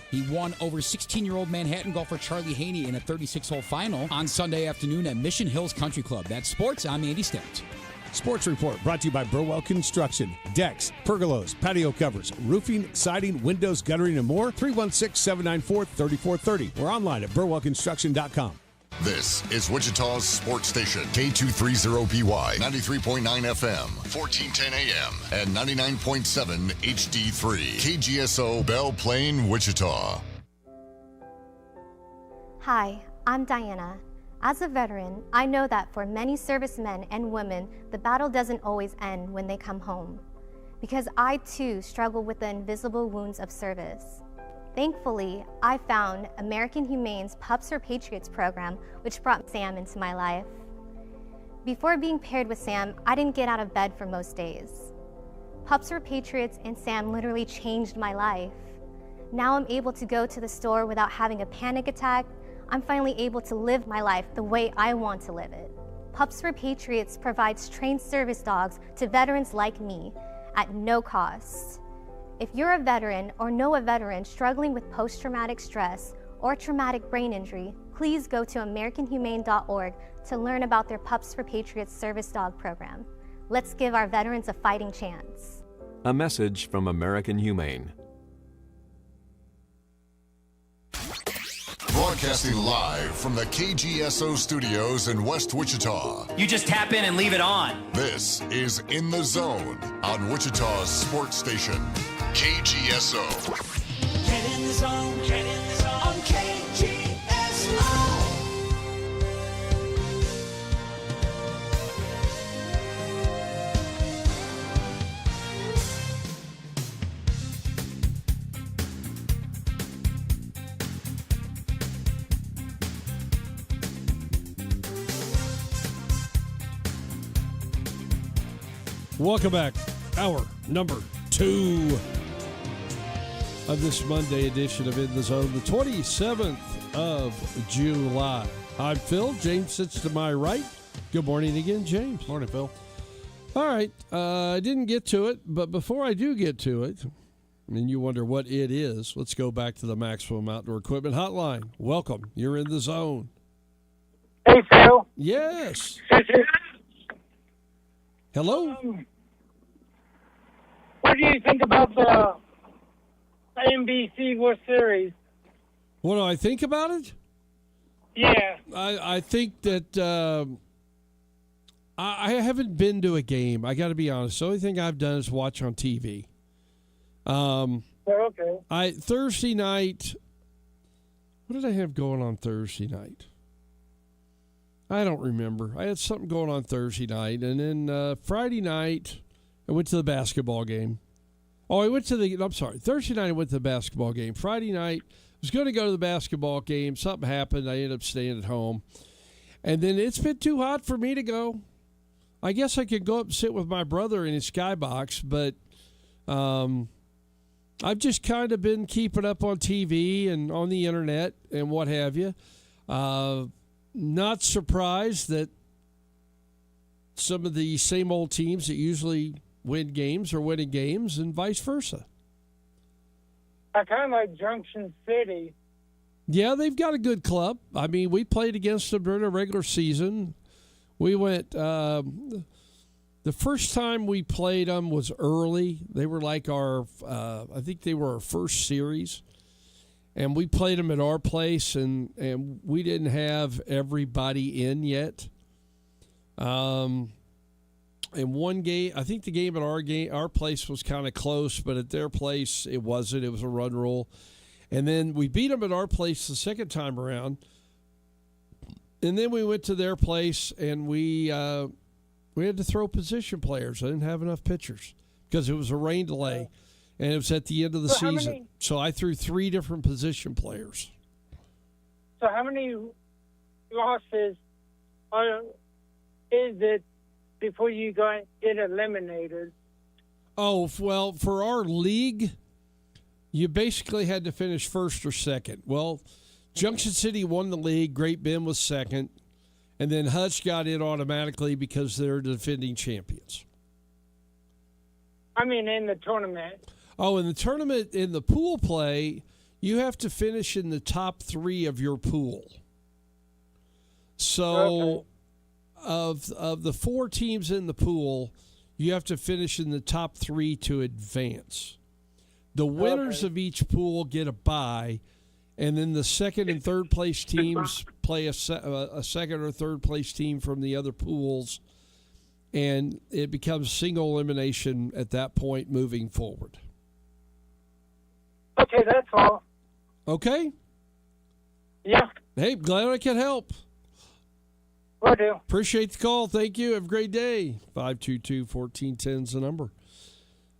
Speaker 19: He won over 16-year-old Manhattan golfer Charlie Haney in a 36-hole final on Sunday afternoon at Mission Hills Country Club. That's sports. I'm Andy Stent.
Speaker 12: Sports Report brought to you by Burwell Construction. Decks, pergolas, patio covers, roofing, siding, windows, guttering, and more. 316-794-3430. Or online at burwellconstruction.com.
Speaker 5: This is Wichita's sports station, K230BY, 93.9 FM, 1410 AM, and 99.7 HD3. KGSO, Belle Plaine, Wichita.
Speaker 20: Hi, I'm Diana. As a veteran, I know that for many servicemen and women, the battle doesn't always end when they come home. Because I too struggle with the invisible wounds of service. Thankfully, I found American Humane's Pups for Patriots program, which brought Sam into my life. Before being paired with Sam, I didn't get out of bed for most days. Pups for Patriots and Sam literally changed my life. Now I'm able to go to the store without having a panic attack. I'm finally able to live my life the way I want to live it. Pups for Patriots provides trained service dogs to veterans like me at no cost. If you're a veteran or know a veteran struggling with post-traumatic stress or traumatic brain injury, please go to AmericanHumane.org to learn about their Pups for Patriots service dog program. Let's give our veterans a fighting chance.
Speaker 21: A message from American Humane.
Speaker 5: Broadcasting live from the KGSO studios in West Wichita.
Speaker 22: You just tap in and leave it on.
Speaker 5: This is In the Zone on Wichita's sports station, KGSO.
Speaker 6: Get in the zone, get in the zone on KGSO.
Speaker 1: Welcome back. Hour number 2 of this Monday edition of In the Zone, the 27th of July. I'm Phil. James sits to my right. Good morning again, James.
Speaker 2: Morning, Phil.
Speaker 1: All right. I didn't get to it, but before I do get to it, and you wonder what it is, let's go back to the Maximum Outdoor Equipment Hotline. Welcome. You're in the zone.
Speaker 3: Hey, Phil.
Speaker 1: Yes. Hello.
Speaker 3: What do you think about the NBC World Series?
Speaker 1: What do I think about it?
Speaker 3: Yeah.
Speaker 1: I think that I haven't been to a game. I got to be honest. The only thing I've done is watch on TV.
Speaker 3: Okay.
Speaker 1: Thursday night. What did I have going on Thursday night? I don't remember. I had something going on Thursday night, and then Friday night I went to the basketball game. Thursday night I went to the basketball game. Friday night I was going to go to the basketball game. Something happened. I ended up staying at home. And then it's been too hot for me to go. I guess I could go up and sit with my brother in his skybox, but I've just kind of been keeping up on TV and on the internet and what have you. Not surprised that some of the same old teams that usually win games are winning games and vice versa.
Speaker 3: I kind of like Junction City.
Speaker 1: Yeah, they've got a good club. I mean, we played against them during the regular season. We went the first time we played them was early. They were like I think they were our first series. And we played them at our place, and we didn't have everybody in yet. In one game, I think the game at our place was kind of close, but at their place it wasn't. It was a run rule. And then we beat them at our place the second time around. And then we went to their place, and we had to throw position players. I didn't have enough pitchers because it was a rain delay. And it was at the end of the season. So I threw 3 different position players.
Speaker 3: So how many losses is it before you get eliminated?
Speaker 1: Oh, well, for our league, you basically had to finish first or second. Well, Junction City won the league. Great Bend was second. And then Hutch got in automatically because they're defending champions.
Speaker 3: I mean, in the tournament.
Speaker 1: Oh, in the tournament, in the pool play, you have to finish in the top 3 of your pool. So, of the 4 teams in the pool, you have to finish in the top 3 to advance. The winners of each pool get a bye, and then the second and third place teams play a second or third place team from the other pools, and it becomes single elimination at that point moving forward.
Speaker 3: Okay, that's all.
Speaker 1: Okay?
Speaker 3: Yeah.
Speaker 1: Hey, glad I could help.
Speaker 3: Will do.
Speaker 1: Appreciate the call. Thank you. Have a great day. 522-1410 is the number.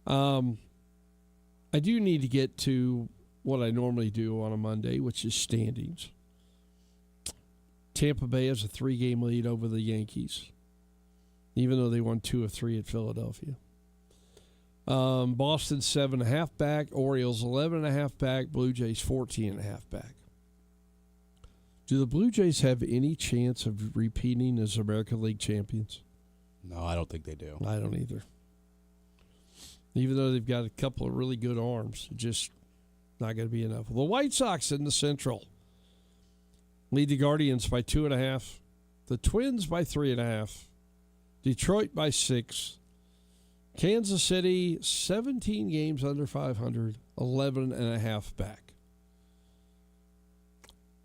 Speaker 1: I do need to get to what I normally do on a Monday, which is standings. Tampa Bay has a 3-game lead over the Yankees, even though they won 2 of 3 at Philadelphia. Boston 7.5 back, Orioles 11.5 back, Blue Jays 14.5 back. Do the Blue Jays have any chance of repeating as American League champions?
Speaker 2: No, I don't think they do.
Speaker 1: I don't either. Even though they've got a couple of really good arms, just not going to be enough. The White Sox in the Central lead the Guardians by 2.5, the Twins by 3.5, Detroit by 6. Kansas City, 17 games under 500, 11.5 back.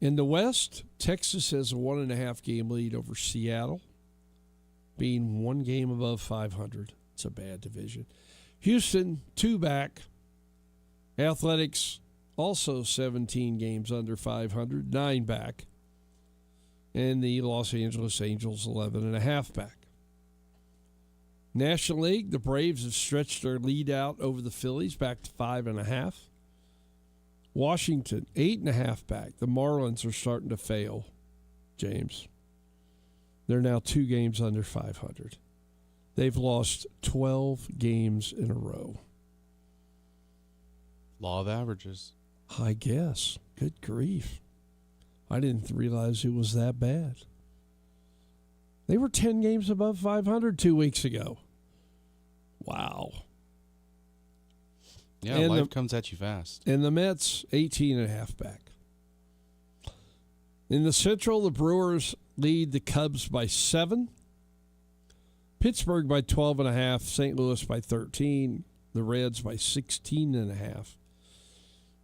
Speaker 1: In the West, Texas has a 1.5 game lead over Seattle, being 1 game above 500. It's a bad division. Houston, 2 back. Athletics, also 17 games under 500, 9 back. And the Los Angeles Angels, 11.5 back. National League, the Braves have stretched their lead out over the Phillies back to 5.5. Washington, 8.5 back. The Marlins are starting to fail, James. They're now 2 games under 500. They've lost 12 games in a row.
Speaker 2: Law of averages.
Speaker 1: I guess. Good grief. I didn't realize it was that bad. They were 10 games above 500 2 weeks ago. Wow.
Speaker 2: Yeah,
Speaker 1: and
Speaker 2: life comes at you fast.
Speaker 1: And the Mets, 18.5 back. In the Central, the Brewers lead the Cubs by 7. Pittsburgh by 12.5. St. Louis by 13. The Reds by 16.5.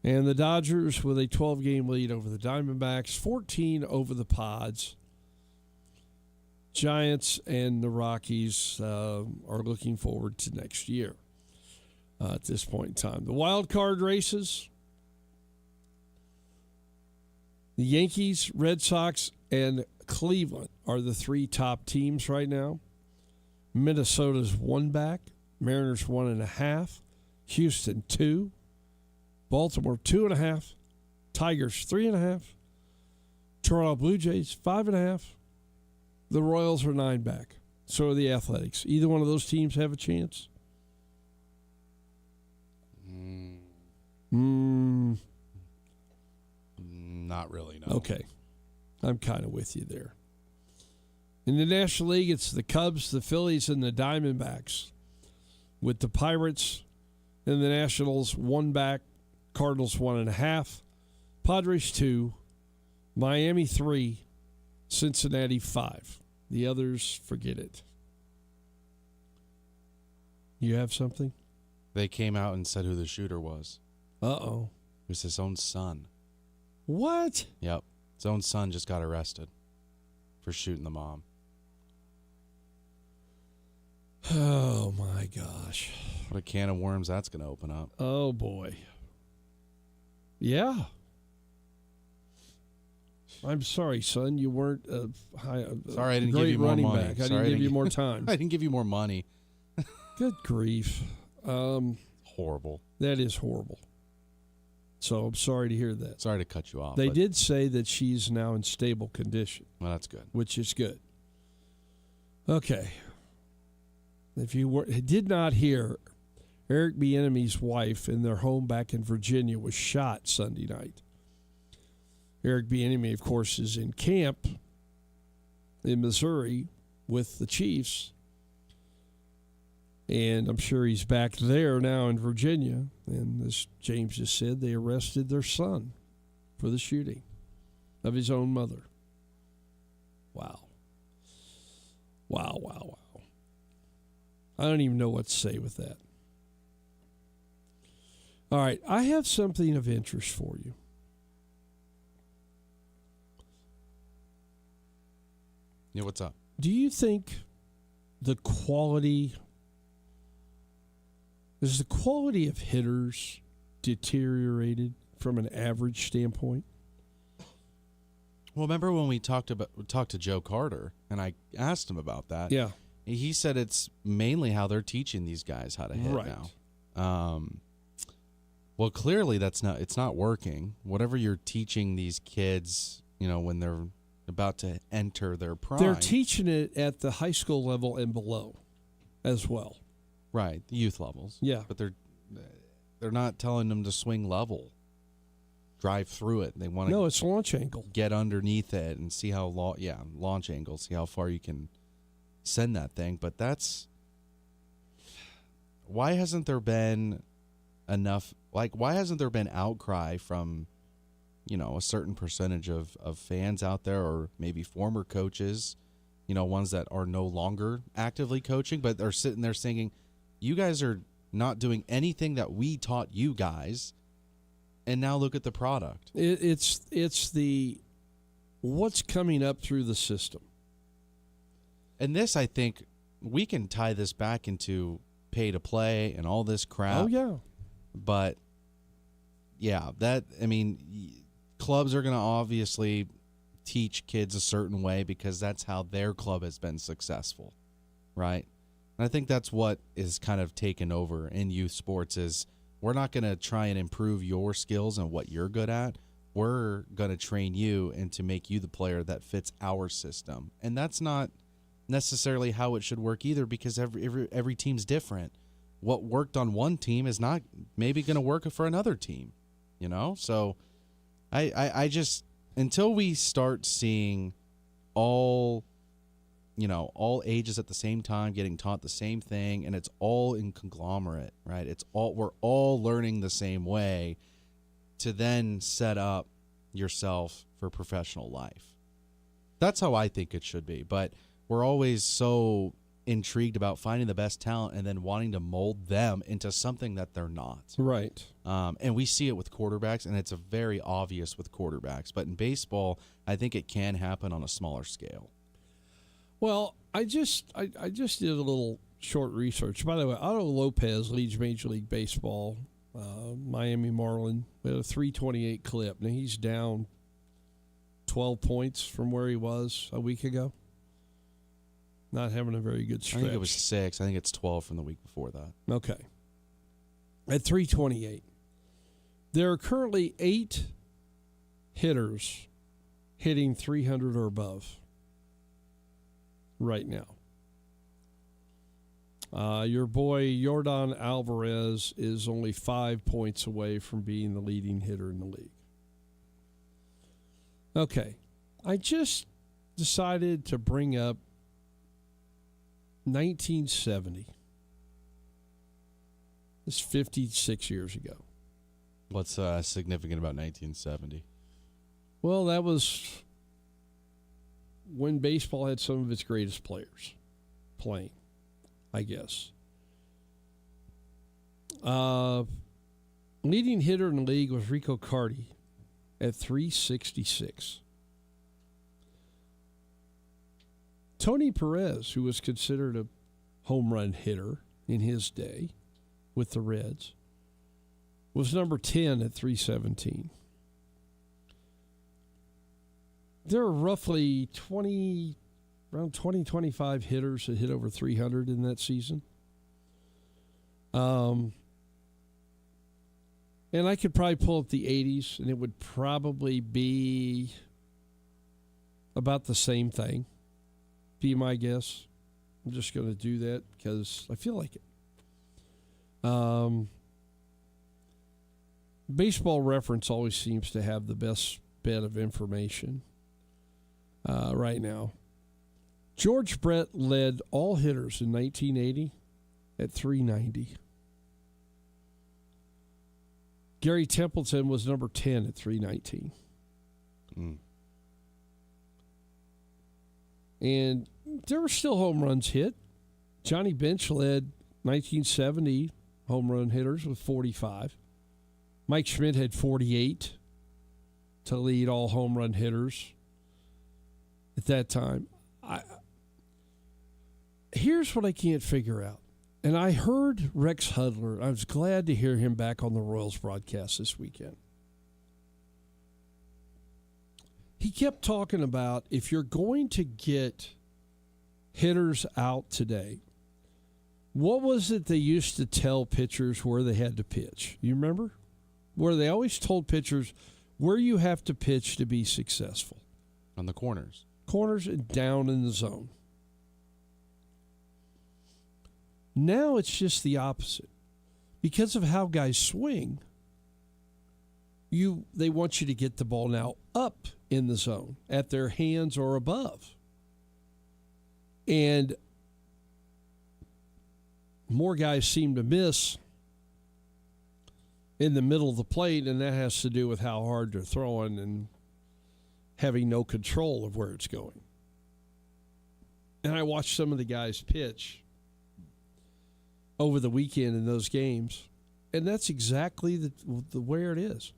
Speaker 1: And the Dodgers with a 12-game lead over the Diamondbacks, 14 over the Pods. Giants and the Rockies are looking forward to next year at this point in time. The wild card races, the Yankees, Red Sox, and Cleveland are the 3 top teams right now. Minnesota's 1 back, Mariners 1.5, Houston 2, Baltimore 2.5, Tigers 3.5, Toronto Blue Jays 5.5. The Royals are 9 back. So are the Athletics. Either one of those teams have a chance?
Speaker 2: Not really, no.
Speaker 1: Okay. I'm kind of with you there. In the National League, it's the Cubs, the Phillies, and the Diamondbacks. With the Pirates and the Nationals 1 back, Cardinals 1.5, Padres 2, Miami 3, Cincinnati 5. The others, forget it. You have something?
Speaker 2: They came out and said who the shooter was.
Speaker 1: Uh-oh.
Speaker 2: It was his own son.
Speaker 1: What?
Speaker 2: Yep. His own son just got arrested for shooting the mom.
Speaker 1: Oh, my gosh.
Speaker 2: What a can of worms that's going to open up.
Speaker 1: Oh, boy. Yeah. I'm sorry, son. You weren't
Speaker 2: sorry, I didn't give you more money.
Speaker 1: Back. I didn't give you more time.
Speaker 2: I didn't give you more money.
Speaker 1: Good grief.
Speaker 2: Horrible.
Speaker 1: That is horrible. So I'm sorry to hear that.
Speaker 2: Sorry to cut you off.
Speaker 1: They did say that she's now in stable condition.
Speaker 2: Well, that's good.
Speaker 1: Which is good. Okay. If you did not hear, Eric Bieniemy's wife in their home back in Virginia was shot Sunday night. Eric Bieniemy, of course, is in camp in Missouri with the Chiefs. And I'm sure he's back there now in Virginia. And as James just said, they arrested their son for the shooting of his own mother. Wow. Wow, wow, wow. I don't even know what to say with that. All right, I have something of interest for you.
Speaker 2: Yeah, what's up?
Speaker 1: Do you think the quality of hitters deteriorated from an average standpoint?
Speaker 2: Well, remember when we talked to Joe Carter and I asked him about that?
Speaker 1: Yeah.
Speaker 2: He said it's mainly how they're teaching these guys how to hit now. Well, clearly it's not working. Whatever you're teaching these kids, when they're about to enter their prime.
Speaker 1: They're teaching it at the high school level and below as well.
Speaker 2: Right, the youth levels.
Speaker 1: Yeah.
Speaker 2: But they're not telling them to swing level. Drive through it. They want to
Speaker 1: it's launch angle.
Speaker 2: Get underneath it and see how launch angle, see how far you can send that thing. But why hasn't there been enough, why hasn't there been outcry from a certain percentage of fans out there, or maybe former coaches, ones that are no longer actively coaching, but are sitting there singing, you guys are not doing anything that we taught you guys, and now look at the product.
Speaker 1: It's the what's coming up through the system.
Speaker 2: And this, I think, we can tie this back into pay to play and all this crap.
Speaker 1: Oh, yeah.
Speaker 2: But, yeah, clubs are going to obviously teach kids a certain way because that's how their club has been successful, right? And I think that's what is kind of taken over in youth sports is we're not going to try and improve your skills and what you're good at. We're going to train you and to make you the player that fits our system. And that's not necessarily how it should work either, because every team's different. What worked on one team is not maybe going to work for another team, you know? So I just, until we start seeing all ages at the same time getting taught the same thing, and it's all in conglomerate, right? We're all learning the same way to then set up yourself for professional life. That's how I think it should be. But we're always so intrigued about finding the best talent and then wanting to mold them into something that they're not.
Speaker 1: Right.
Speaker 2: And we see it with quarterbacks, and it's a very obvious with quarterbacks. But in baseball, I think it can happen on a smaller scale.
Speaker 1: Well, I just did a little short research. By the way, Otto Lopez leads Major League Baseball, Miami Marlin, with a 328 clip. Now he's down 12 points from where he was a week ago. Not having a very good stretch.
Speaker 2: I think it was 6. I think it's 12 from the week before that.
Speaker 1: Okay. At 328. There are currently 8 hitters hitting 300 or above right now. Your boy Jordan Alvarez is only 5 points away from being the leading hitter in the league. Okay. I just decided to bring up 1970. It's 56 years ago.
Speaker 2: What's significant about 1970?
Speaker 1: Well, that was when baseball had some of its greatest players playing, I guess. Leading hitter in the league was Rico Carty at 366. Tony Perez, who was considered a home run hitter in his day with the Reds, was number 10 at 317. There are roughly 25 hitters that hit over 300 in that season. And I could probably pull up the 80s, and it would probably be about the same thing. Be my guess. I'm just going to do that because I feel like it. Baseball Reference always seems to have the best bit of information right now. George Brett led all hitters in 1980 at 390. Gary Templeton was number 10 at 319. And there were still home runs hit. Johnny Bench led 1970 home run hitters with 45. Mike Schmidt had 48 to lead all home run hitters at that time. Here's what I can't figure out. And I heard Rex Hudler. I was glad to hear him back on the Royals broadcast this weekend. He kept talking about if you're going to get hitters out today, what was it they used to tell pitchers where they had to pitch? You remember? Where they always told pitchers where you have to pitch to be successful.
Speaker 2: On the corners.
Speaker 1: Corners and down in the zone. Now it's just the opposite. Because of how guys swing, they want you to get the ball now up in the zone, at their hands or above. And more guys seem to miss in the middle of the plate, and that has to do with how hard they're throwing and having no control of where it's going. And I watched some of the guys pitch over the weekend in those games, and that's exactly the where it is.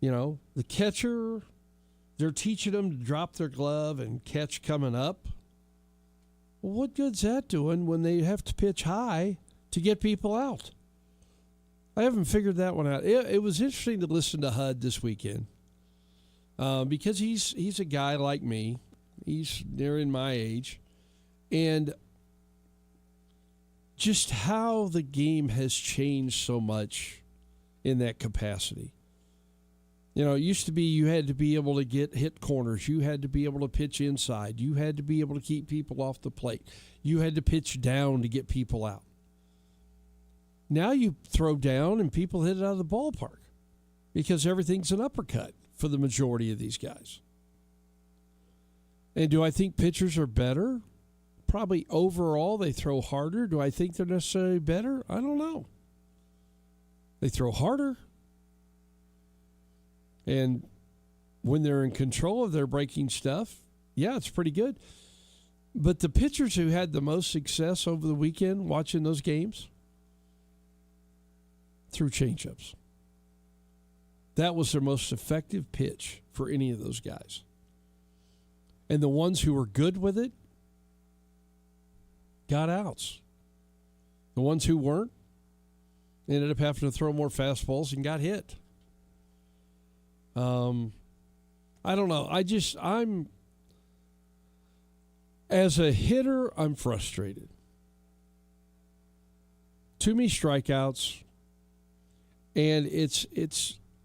Speaker 1: You know, the catcher, they're teaching them to drop their glove and catch coming up. Well, what good's that doing when they have to pitch high to get people out? I haven't figured that one out. It was interesting to listen to Hud this weekend because he's a guy like me. He's nearing my age. And just how the game has changed so much in that capacity. You know, it used to be you had to be able to hit corners. You had to be able to pitch inside. You had to be able to keep people off the plate. You had to pitch down to get people out. Now you throw down and people hit it out of the ballpark because everything's an uppercut for the majority of these guys. And do I think pitchers are better? Probably overall they throw harder. Do I think they're necessarily better? I don't know. They throw harder. And when they're in control of their breaking stuff, yeah, it's pretty good. But the pitchers who had the most success over the weekend watching those games threw changeups. That was their most effective pitch for any of those guys. And the ones who were good with it got outs. The ones who weren't ended up having to throw more fastballs and got hit. I don't know. I'm as a hitter, I'm frustrated. Too many strikeouts, and it's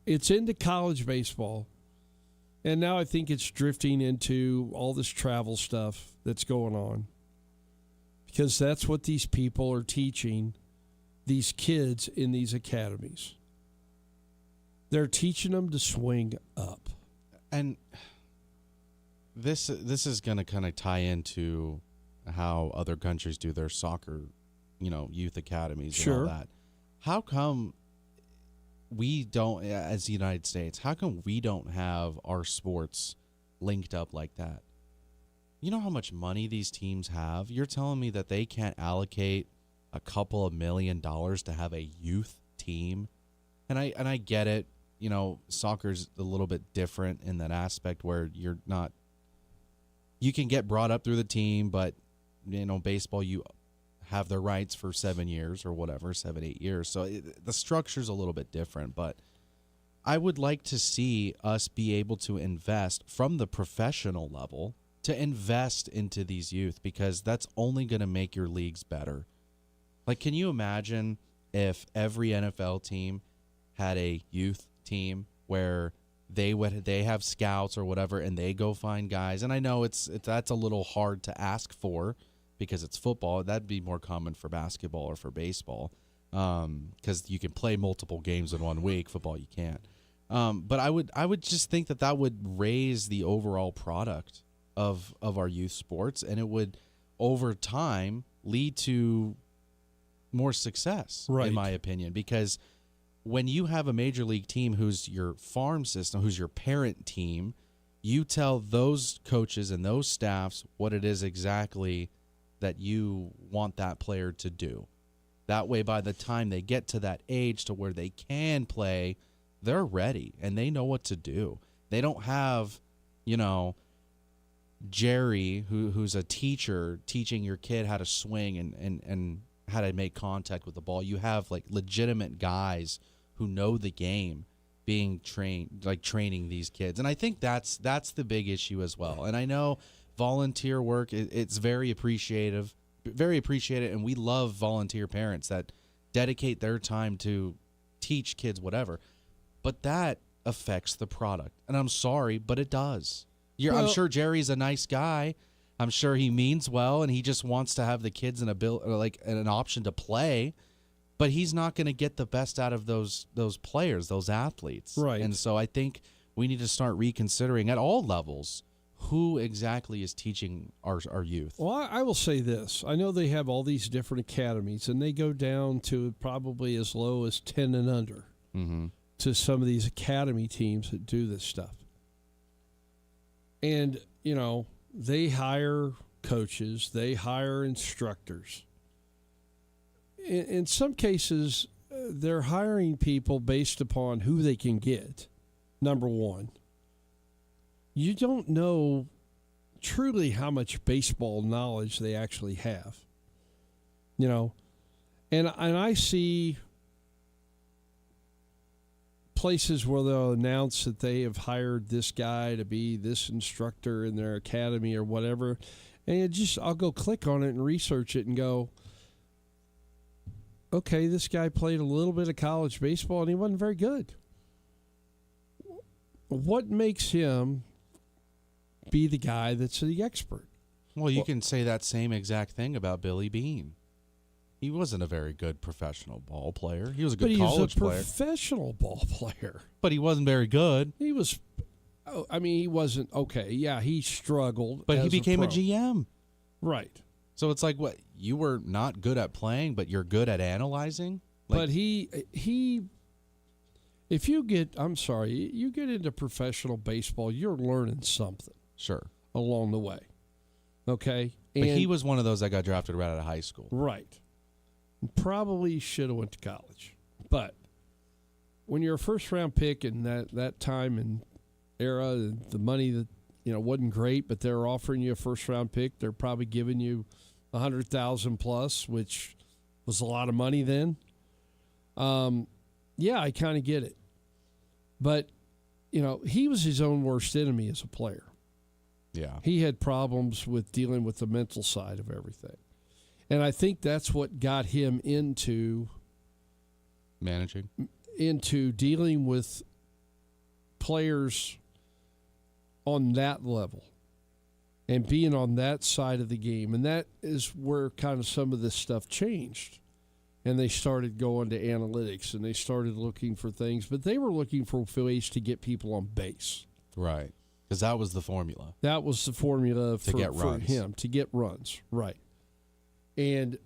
Speaker 1: into college baseball, and now I think it's drifting into all this travel stuff that's going on, because that's what these people are teaching these kids in these academies. They're teaching them to swing up.
Speaker 2: And this is going to kind of tie into how other countries do their soccer, youth academies and all that. How come we don't, as the United States, how come we don't have our sports linked up like that? You know how much money these teams have? You're telling me that they can't allocate a couple of $1 million to have a youth team? And I get it. Soccer's a little bit different in that aspect where you can get brought up through the team, but, baseball, you have their rights for 7 years or whatever, 7-8 years. So the structure's a little bit different, but I would like to see us be able to invest from the professional level to invest into these youth, because that's only going to make your leagues better. Like, can you imagine if every NFL team had a youth team where they have scouts or whatever, and they go find guys? And I know that's a little hard to ask for because it's football. That'd be more common for basketball or for baseball, because you can play multiple games in 1 week. Football, you can't. But I would just think that would raise the overall product of our youth sports, and it would over time lead to more success, in my opinion, because when you have a major league team who's your farm system, who's your parent team, you tell those coaches and those staffs what it is exactly that you want that player to do. That way, by the time they get to that age to where they can play, they're ready and they know what to do. They don't have, Jerry, who's a teacher, teaching your kid how to swing and how to make contact with the ball. You have like legitimate guys who know the game being trained, like training these kids. And I think that's the big issue as well. And I know volunteer work, it's very appreciated, and we love volunteer parents that dedicate their time to teach kids whatever. But that affects the product. And I'm sorry, but it does. I'm sure Jerry's a nice guy. I'm sure he means well, and he just wants to have the kids an option to play. But he's not going to get the best out of those players, those athletes.
Speaker 1: Right.
Speaker 2: And so I think we need to start reconsidering at all levels who exactly is teaching our youth.
Speaker 1: Well, I will say this. I know they have all these different academies, and they go down to probably as low as 10 and under to some of these academy teams that do this stuff. And, they hire coaches. They hire instructors. In some cases, they're hiring people based upon who they can get, number one. You don't know truly how much baseball knowledge they actually have. And I see places where they'll announce that they have hired this guy to be this instructor in their academy or whatever, and I'll go click on it and research it and go, okay, this guy played a little bit of college baseball and he wasn't very good. what makes him be the guy that's the expert?
Speaker 2: Well, you can say that same exact thing about Billy Beane. He wasn't a very good professional ball player. He was a good college player.
Speaker 1: He was a professional ball player.
Speaker 2: But he wasn't very good.
Speaker 1: He was, he wasn't, okay, yeah, he struggled.
Speaker 2: But he became a
Speaker 1: pro.
Speaker 2: GM.
Speaker 1: Right.
Speaker 2: So it's like, what, you were not good at playing, but you're good at analyzing?
Speaker 1: But he if you get into professional baseball, you're learning something.
Speaker 2: Sure.
Speaker 1: Along the way. Okay?
Speaker 2: But he was one of those that got drafted right out of high school.
Speaker 1: Right. Probably should have went to college. But when you're a first-round pick in that time and era, the money that, wasn't great, but they're offering you a first-round pick, they're probably giving you $100,000 plus, which was a lot of money then. Yeah, I kind of get it. But, he was his own worst enemy as a player.
Speaker 2: Yeah.
Speaker 1: He had problems with dealing with the mental side of everything. And I think that's what got him into
Speaker 2: managing,
Speaker 1: into dealing with players on that level and being on that side of the game. And that is where kind of some of this stuff changed. And they started going to analytics and they started looking for things, but they were looking for ways to get people on base.
Speaker 2: Right. Because that was the formula.
Speaker 1: That was the formula
Speaker 2: to get runs.
Speaker 1: For him, to get runs. Right. And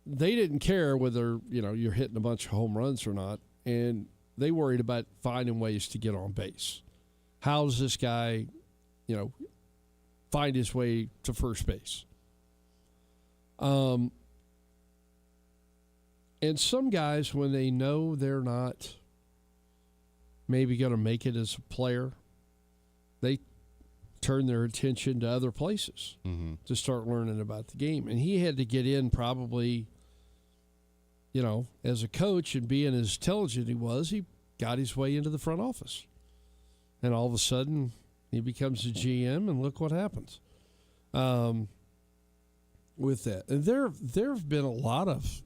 Speaker 1: they didn't care whether, you're hitting a bunch of home runs or not. And they worried about finding ways to get on base. How does this guy, find his way to first base? And some guys, when they know they're not maybe going to make it as a player, they turn their attention to other places to start learning about the game. And he had to get in probably, as a coach, and being as intelligent he was, he got his way into the front office. And all of a sudden, he becomes a GM, and look what happens with that. And there have been a lot of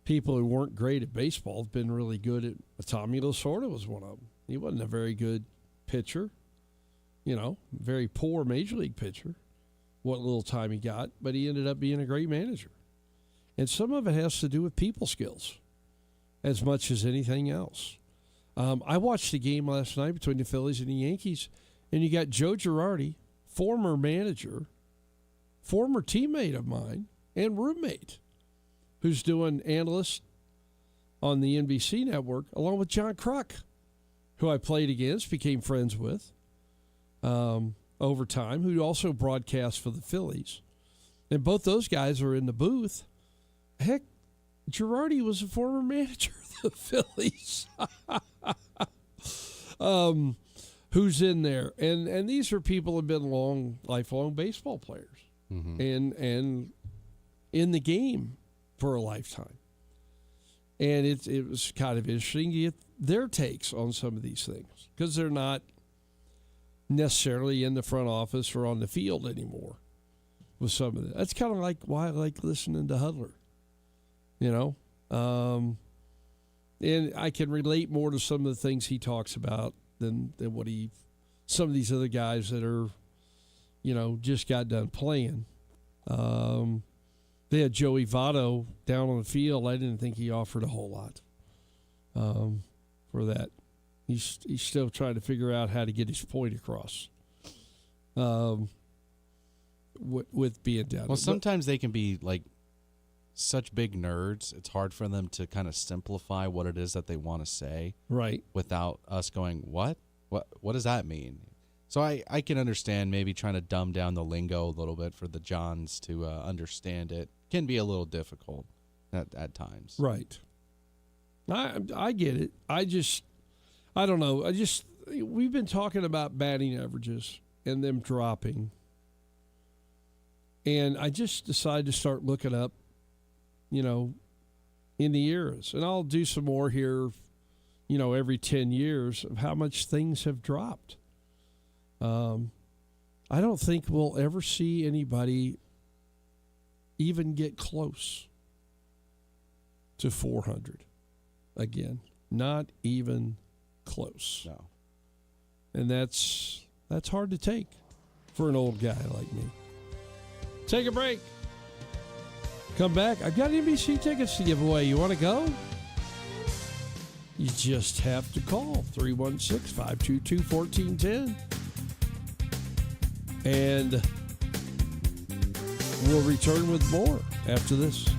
Speaker 1: people who weren't great at baseball have been really good at. Tommy Lasorda was one of them. He wasn't a very good pitcher. Very poor major league pitcher, what little time he got, but he ended up being a great manager. And some of it has to do with people skills as much as anything else. I watched the game last night between the Phillies and the Yankees, and you got Joe Girardi, former manager, former teammate of mine, and roommate, who's doing analyst on the NBC network, along with John Kruk, who I played against, became friends with. Over time, who also broadcast for the Phillies. And both those guys are in the booth. Heck, Girardi was a former manager of the Phillies. Who's in there. And these are people who have been lifelong baseball players. And in the game for a lifetime. And it was kind of interesting to get their takes on some of these things. Because they're not necessarily in the front office or on the field anymore with some of that. That's kind of like why I like listening to Hudler, and I can relate more to some of the things he talks about than what some of these other guys that are, just got done playing. They had Joey Votto down on the field. I didn't think he offered a whole lot for that. He's still trying to figure out how to get his point across with being down.
Speaker 2: Well, sometimes they can be like such big nerds. It's hard for them to kind of simplify what it is that they want to say,
Speaker 1: right? Without
Speaker 2: us going, what does that mean? So I can understand maybe trying to dumb down the lingo a little bit for the Johns to understand it. Can be a little difficult at times.
Speaker 1: Right. I get it. I don't know. We've been talking about batting averages and them dropping. And I just decided to start looking up, in the eras. And I'll do some more here, every 10 years of how much things have dropped. I don't think we'll ever see anybody even get close to 400 again. Not even close.
Speaker 2: No.
Speaker 1: And that's hard to take for an old guy like me. Take a break. Come back. I've got NBC tickets to give away. You want to go? You just have to call 316-522-1410. And we'll return with more after this.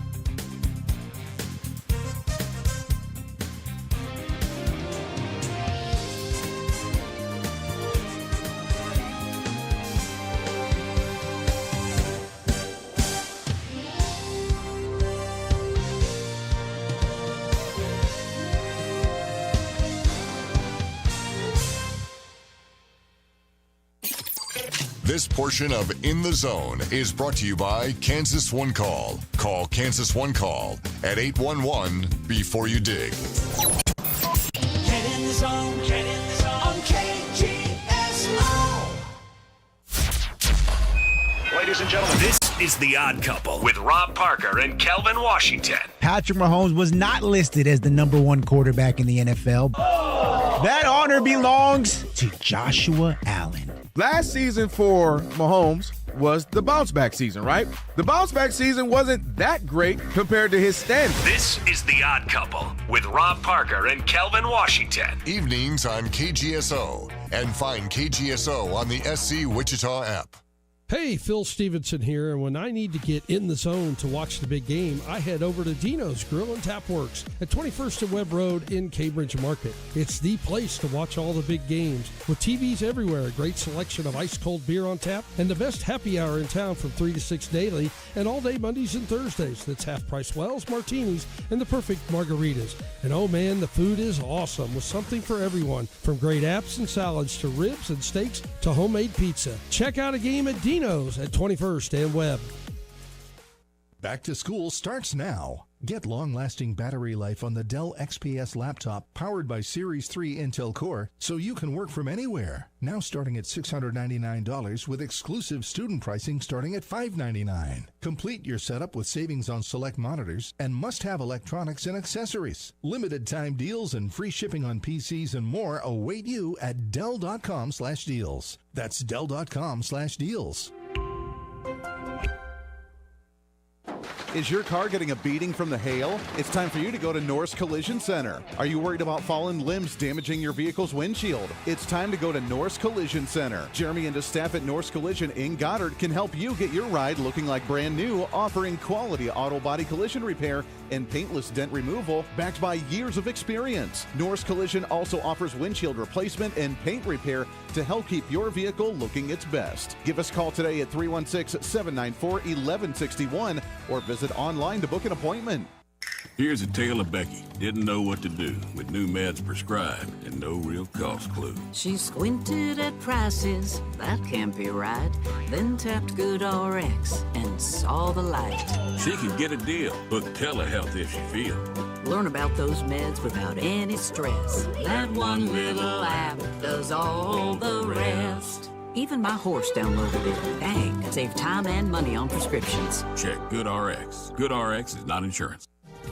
Speaker 5: This portion of In the Zone is brought to you by Kansas One Call. Call Kansas One Call at 811 before you dig.
Speaker 6: Get in the zone, on KGSO.
Speaker 15: Ladies and gentlemen, this is The Odd Couple with Rob Parker and Kelvin Washington.
Speaker 4: Patrick Mahomes was not listed as the #1 quarterback in the NFL. That honor belongs to Joshua Allen.
Speaker 14: Last season for Mahomes was the bounce-back season, right? The bounce-back season wasn't that great compared to his standards.
Speaker 15: This is The Odd Couple with Rob Parker and Kelvin Washington.
Speaker 5: Evenings on KGSO. And find KGSO on the SC Wichita app.
Speaker 1: Hey, Phil Stevenson here, and when I need to get in the zone to watch the big game, I head over to Dino's Grill and Tap Works at 21st and Webb Road in Cambridge Market. It's the place to watch all the big games. With TVs everywhere, a great selection of ice-cold beer on tap, and the best happy hour in town from 3 to 6 daily, and all day Mondays and Thursdays. That's half-price wells, martinis, and the perfect margaritas. And oh man, the food is awesome with something for everyone, from great apps and salads to ribs and steaks to homemade pizza. Check out a game at Dino's at 21st and Webb.
Speaker 23: Back to school starts now. Get long-lasting battery life on the Dell XPS laptop powered by Series 3 Intel Core so you can work from anywhere. Now starting at $699 with exclusive student pricing starting at $599. Complete your setup with savings on select monitors and must-have electronics and accessories. Limited time deals and free shipping on PCs and more await you at Dell.com/deals. That's Dell.com/deals.
Speaker 7: Is your car getting a beating from the hail? It's time for you to go to Norris Collision Center. Are you worried about fallen limbs damaging your vehicle's windshield? It's time to go to Norris Collision Center. Jeremy and his staff at Norris Collision in Goddard can help you get your ride looking like brand new, offering quality auto body collision repair and paintless dent removal backed by years of experience. Norris Collision also offers windshield replacement and paint repair to help keep your vehicle looking its best. Give us a call today at 316-794-1161 or visit online to book an appointment.
Speaker 24: Here's a tale of Becky. Didn't know what to do with new meds prescribed and no real cost clue.
Speaker 25: She squinted at prices, that can't be right. Then tapped GoodRx and saw the light.
Speaker 24: She could get a deal. Book telehealth if she feels.
Speaker 25: Learn about those meds without any stress. That one little app does all the rest. Even my horse downloaded it. Dang, save time and money on prescriptions.
Speaker 24: Check GoodRx. GoodRx is not insurance.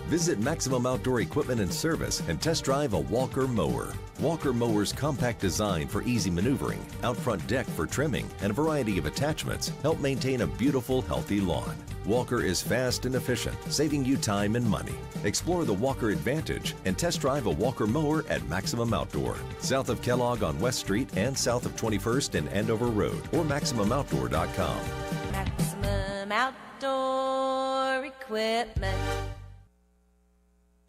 Speaker 11: Visit Maximum Outdoor Equipment and Service and test drive a Walker mower. Walker mower's compact design for easy maneuvering, out front deck for trimming, and a variety of attachments help maintain a beautiful, healthy lawn. Walker is fast and efficient, saving you time and money. Explore the Walker Advantage and test drive a Walker mower at Maximum Outdoor, south of Kellogg on West Street and south of 21st and Andover Road, or MaximumOutdoor.com.
Speaker 26: Maximum Outdoor Equipment.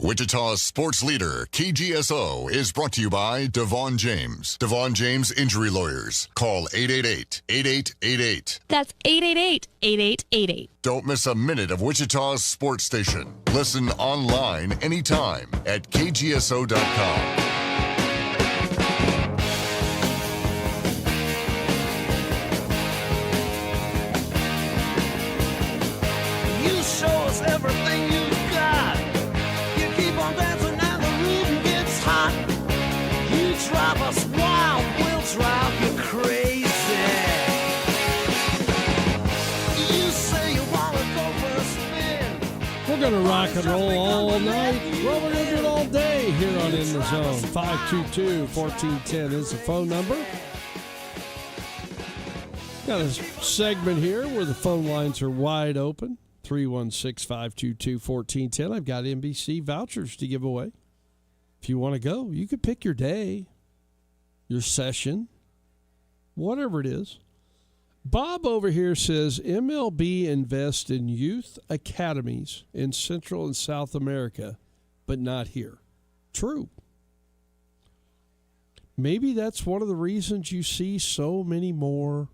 Speaker 5: Wichita's sports leader, KGSO, is brought to you by Devon Jaimes. Devon Jaimes Injury Lawyers. Call 888-8888.
Speaker 27: That's 888-8888.
Speaker 5: Don't miss a minute of Wichita's sports station. Listen online anytime at KGSO.com.
Speaker 6: You show us everything you got. You keep on dancing and the room gets hot. You drive us wild, we'll drive you crazy. You say you want to go for a spin.
Speaker 1: We're going to rock and roll all night. Well, we're going to do it all day here on In the Zone. 522-1410 is the phone number. Got a segment here where the phone lines are wide open. 316-522-1410. I've got NBC vouchers to give away. If you want to go, you could pick your day, your session, whatever it is. Bob over here says MLB invests in youth academies in Central and South America, but not here. True. Maybe that's one of the reasons you see so many more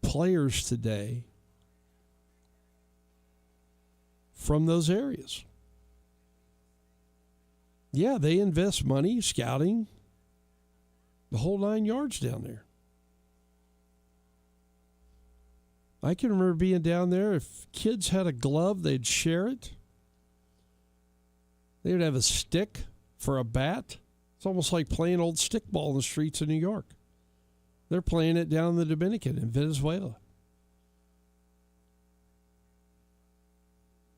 Speaker 1: players today from those areas. Yeah, they invest money, scouting, the whole 9 yards down there. I can remember being down there. If kids had a glove, they'd share it. They would have a stick for a bat. It's almost like playing old stickball in the streets of New York. They're playing it down in the Dominican and Venezuela.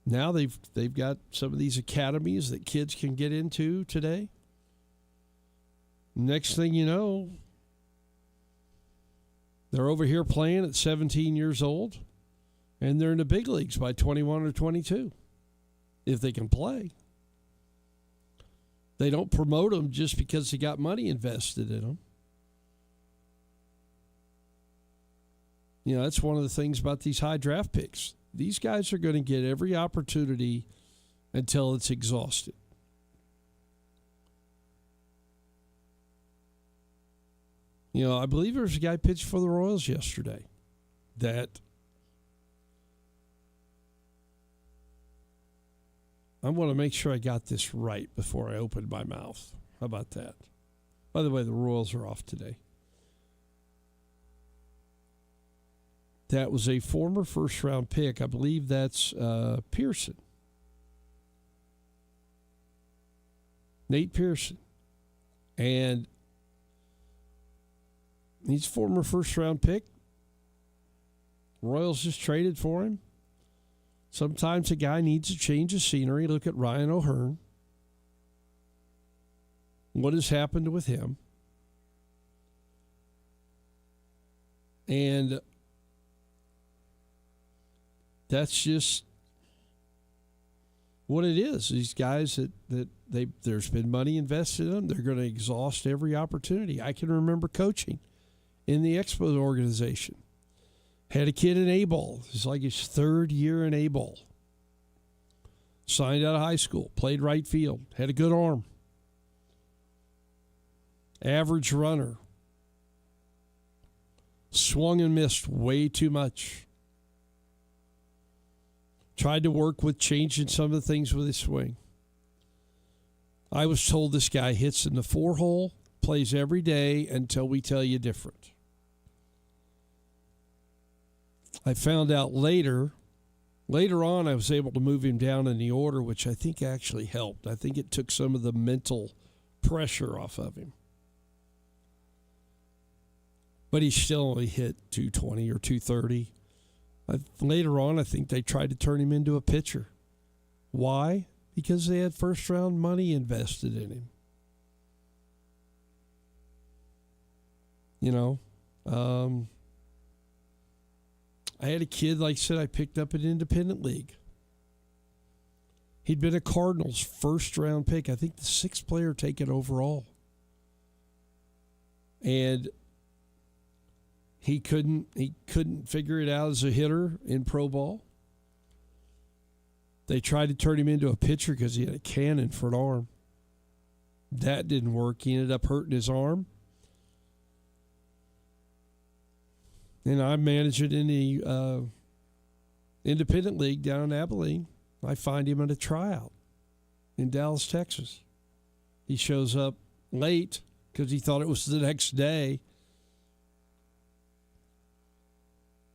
Speaker 1: Now they've got some of these academies that kids can get into today. Next thing you know, they're over here playing at 17 years old, and they're in the big leagues by 21 or 22, if they can play. They don't promote them just because they got money invested in them. You know, that's one of the things about these high draft picks. These guys are going to get every opportunity until it's exhausted. You know, I believe there was a guy pitched for the Royals yesterday that I want to make sure I got this right before I open my mouth. How about that? By the way, the Royals are off today. That was a former first-round pick. I believe that's Pearson. Nate Pearson. And he's a former first-round pick. Royals just traded for him. Sometimes a guy needs a change of scenery. Look at Ryan O'Hearn. What has happened with him? And that's just what it is. These guys that there's been money invested in them. They're going to exhaust every opportunity. I can remember coaching in the Expos organization. Had a kid in A-ball. It's like his third year in A-ball. Signed out of high school. Played right field. Had a good arm. Average runner. Swung and missed way too much. Tried to work with changing some of the things with his swing. I was told this guy hits in the 4-hole, plays every day until we tell you different. I found out later on I was able to move him down in the order, which I think actually helped. I think it took some of the mental pressure off of him. But he still only hit 220 or 230. Later on, I think they tried to turn him into a pitcher. Why? Because they had first-round money invested in him. You know, I had a kid, like I said, I picked up an independent league. He'd been a Cardinals first-round pick. I think the 6th player taken overall. And he couldn't figure it out as a hitter in pro ball. They tried to turn him into a pitcher because he had a cannon for an arm. That didn't work. He ended up hurting his arm. And I manage it in the independent league down in Abilene. I find him at a tryout in Dallas, Texas. He shows up late because he thought it was the next day.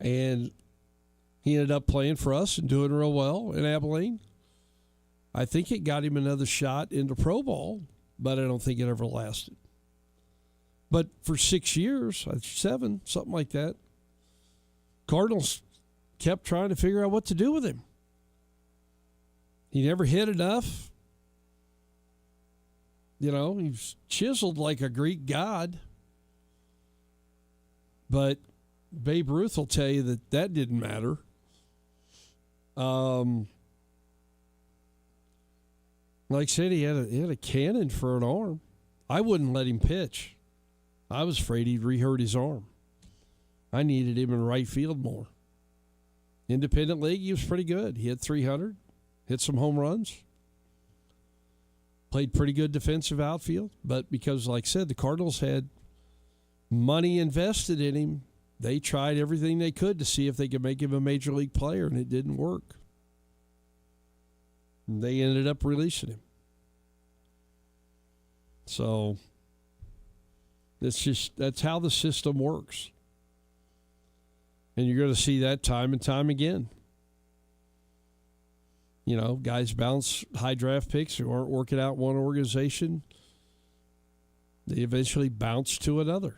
Speaker 1: And he ended up playing for us and doing real well in Abilene. I think it got him another shot into pro ball, but I don't think it ever lasted. But for 6 years, 7, something like that, Cardinals kept trying to figure out what to do with him. He never hit enough. You know, he's chiseled like a Greek god. But Babe Ruth will tell you that didn't matter. Like I said, he had a cannon for an arm. I wouldn't let him pitch. I was afraid he'd re-hurt his arm. I needed him in right field more. Independent league, he was pretty good. He hit 300, hit some home runs, played pretty good defensive outfield. But because, like I said, the Cardinals had money invested in him, they tried everything they could to see if they could make him a major league player, and it didn't work. And they ended up releasing him. So that's how the system works. And you're going to see that time and time again. You know, guys bounce high draft picks who aren't working out one organization. They eventually bounce to another.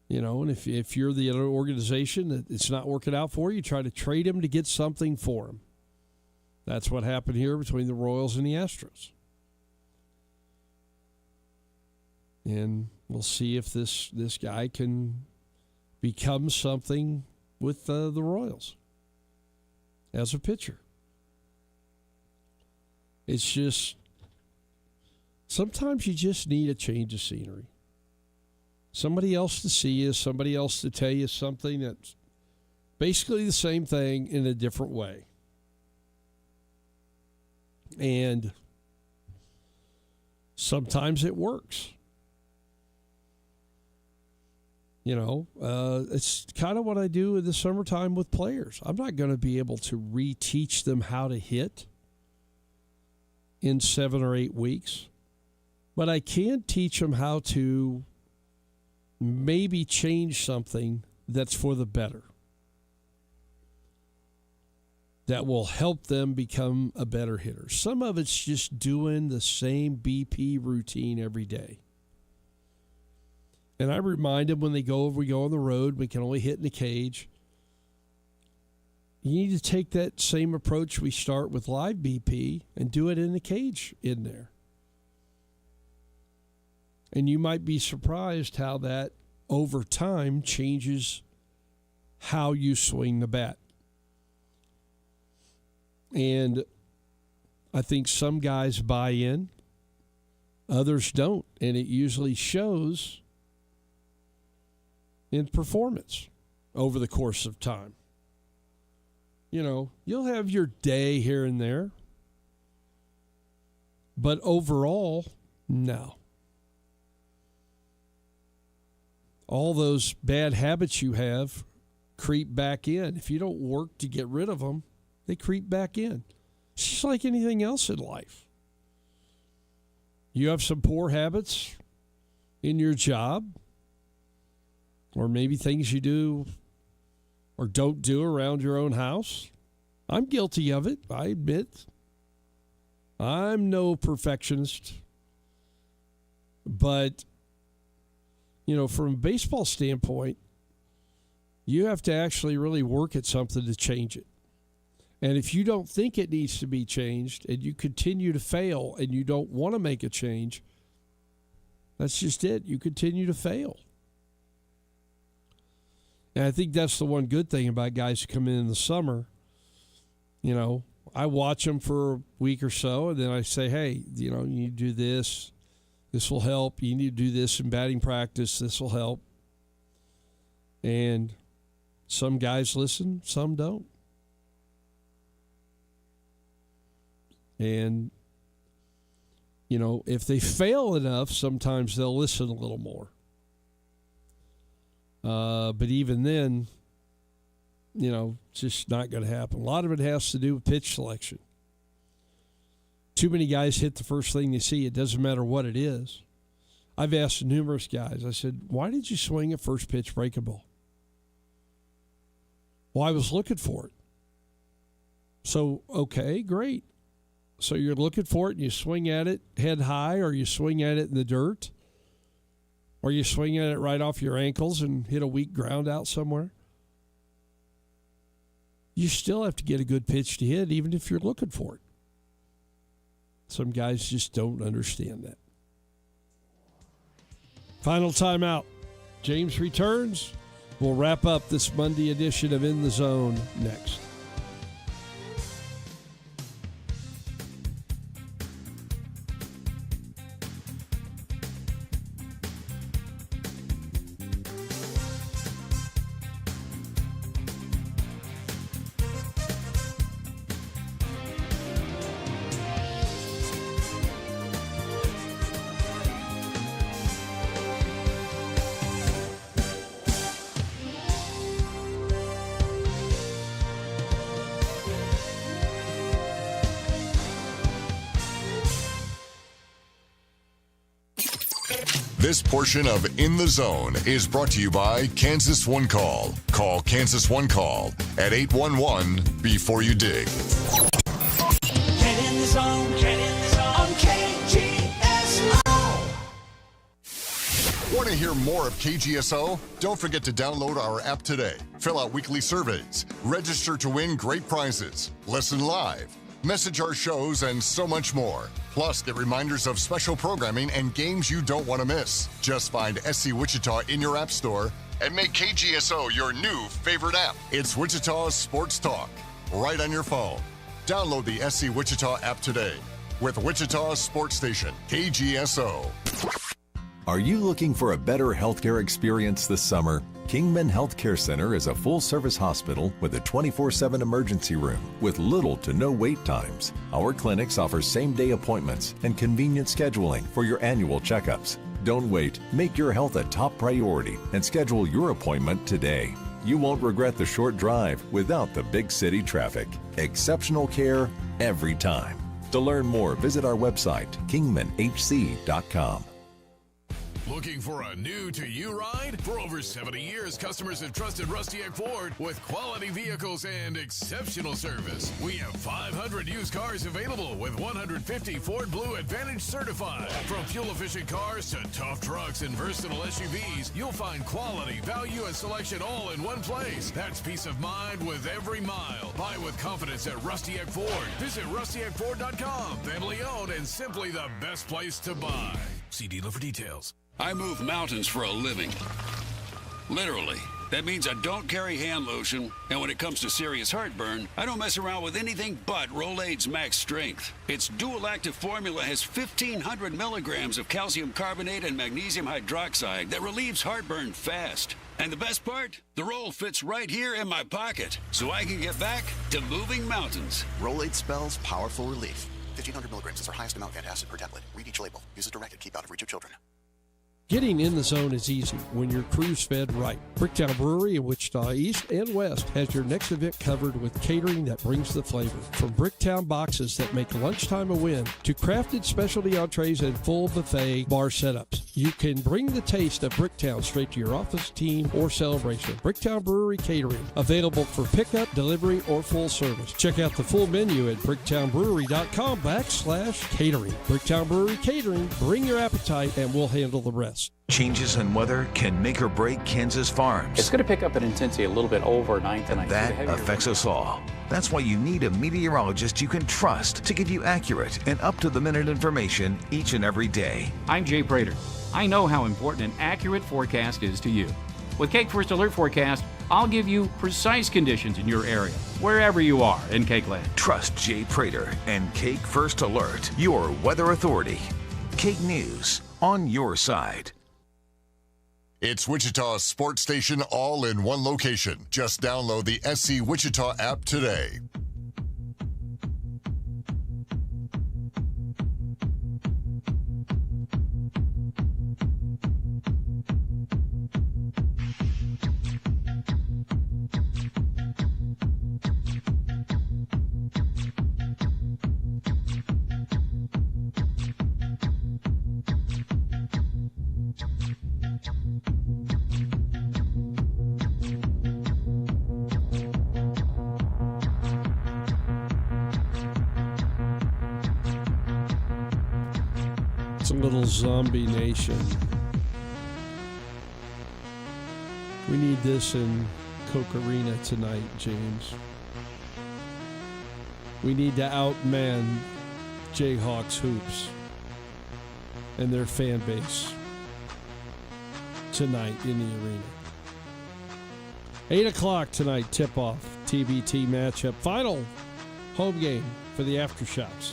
Speaker 1: You know, and if you're the other organization that it's not working out for you, try to trade him to get something for him. That's what happened here between the Royals and the Astros. And we'll see if this guy can become something with the Royals as a pitcher. It's just, sometimes you just need a change of scenery. Somebody else to see you, somebody else to tell you something that's basically the same thing in a different way. And sometimes it works. You know, it's kind of what I do in the summertime with players. I'm not going to be able to reteach them how to hit in 7 or 8 weeks, but I can teach them how to maybe change something that's for the better, that will help them become a better hitter. Some of it's just doing the same BP routine every day. And I remind them when we go on the road, we can only hit in the cage. You need to take that same approach we start with live BP and do it in the cage in there. And you might be surprised how that over time changes how you swing the bat. And I think some guys buy in, others don't. And it usually shows in performance over the course of time. You know, you'll have your day here and there, but overall, no. All those bad habits you have creep back in. If you don't work to get rid of them, they creep back in. It's just like anything else in life. You have some poor habits in your job, or maybe things you do or don't do around your own house. I'm guilty of it, I admit. I'm no perfectionist. But, you know, from a baseball standpoint, you have to actually really work at something to change it. And if you don't think it needs to be changed and you continue to fail and you don't want to make a change, that's just it. You continue to fail. And I think that's the one good thing about guys who come in the summer. You know, I watch them for a week or so, and then I say, hey, you know, you need to do this. This will help. You need to do this in batting practice. This will help. And some guys listen, some don't. And, you know, if they fail enough, sometimes they'll listen a little more. But even then, you know, it's just not going to happen. A lot of it has to do with pitch selection. Too many guys hit the first thing they see. It doesn't matter what it is. I've asked numerous guys, I said, why did you swing at first pitch breaking ball? Well, I was looking for it. So, okay, great. So you're looking for it and you swing at it head high, or you swing at it in the dirt, or you swing at it right off your ankles and hit a weak ground out somewhere. You still have to get a good pitch to hit even if you're looking for it. Some guys just don't understand that. Final timeout. James returns. We'll wrap up this Monday edition of In the Zone next.
Speaker 5: This portion of In the Zone is brought to you by Kansas One Call. Call Kansas One Call at 811 before you dig.
Speaker 6: Get in the zone, on KGSO.
Speaker 5: Want to hear more of KGSO? Don't forget to download our app today. Fill out weekly surveys, register to win great prizes, listen live, message our shows, and so much more. Plus, get reminders of special programming and games you don't want to miss. Just find SC Wichita in your app store and make KGSO your new favorite app. It's Wichita Sports Talk, right on your phone. Download the SC Wichita app today with Wichita Sports Station, KGSO.
Speaker 11: Are you looking for a better healthcare experience this summer? Kingman Healthcare Center is a full-service hospital with a 24/7 emergency room with little to no wait times. Our clinics offer same-day appointments and convenient scheduling for your annual checkups. Don't wait. Make your health a top priority and schedule your appointment today. You won't regret the short drive without the big city traffic. Exceptional care every time. To learn more, visit our website, kingmanhc.com.
Speaker 8: Looking for a new-to-you ride? For over 70 years, customers have trusted Rusty Egg Ford with quality vehicles and exceptional service. We have 500 used cars available with 150 Ford Blue Advantage certified. From fuel-efficient cars to tough trucks and versatile SUVs, you'll find quality, value, and selection all in one place. That's peace of mind with every mile. Buy with confidence at Rusty Egg Ford. Visit rustyeggford.com. Family owned and simply the best place to buy. See dealer for details.
Speaker 24: I move mountains for a living. Literally. That means I don't carry hand lotion, and when it comes to serious heartburn, I don't mess around with anything but Rolaids Max Strength. Its dual-active formula has 1,500 milligrams of calcium carbonate and magnesium hydroxide that relieves heartburn fast. And the best part? The roll fits right here in my pocket, so I can get back to moving mountains.
Speaker 9: Rolaids spells powerful relief. 1,500 milligrams is our highest amount of antacid per tablet. Read each label. Use as directed. Keep out of reach of children.
Speaker 1: Getting in the zone is easy when your crew's fed right. Bricktown Brewery in Wichita East and West has your next event covered with catering that brings the flavor. From Bricktown boxes that make lunchtime a win to crafted specialty entrees and full buffet bar setups. You can bring the taste of Bricktown straight to your office, team, or celebration. Bricktown Brewery Catering, available for pickup, delivery, or full service. Check out the full menu at bricktownbrewery.com/catering. Bricktown Brewery Catering, bring your appetite and we'll handle the rest.
Speaker 10: Changes in weather can make or break Kansas farms.
Speaker 13: It's going to pick up in intensity a little bit overnight tonight.
Speaker 10: That affects us all. That's why you need a meteorologist you can trust to give you accurate and up-to-the-minute information each and every day.
Speaker 16: I'm Jay Prater. I know how important an accurate forecast is to you. With Cake First Alert Forecast, I'll give you precise conditions in your area, wherever you are in Cake Land.
Speaker 10: Trust Jay Prater and Cake First Alert, your weather authority. Cake News, on your side.
Speaker 5: It's Wichita's sports station all in one location. Just download the SC Wichita app today.
Speaker 1: It's a little zombie nation. We need this in Coke Arena tonight, James. We need to outman Jayhawks hoops and their fan base tonight in the arena. 8 o'clock tonight, tip-off, TBT matchup. Final home game for the Aftershocks.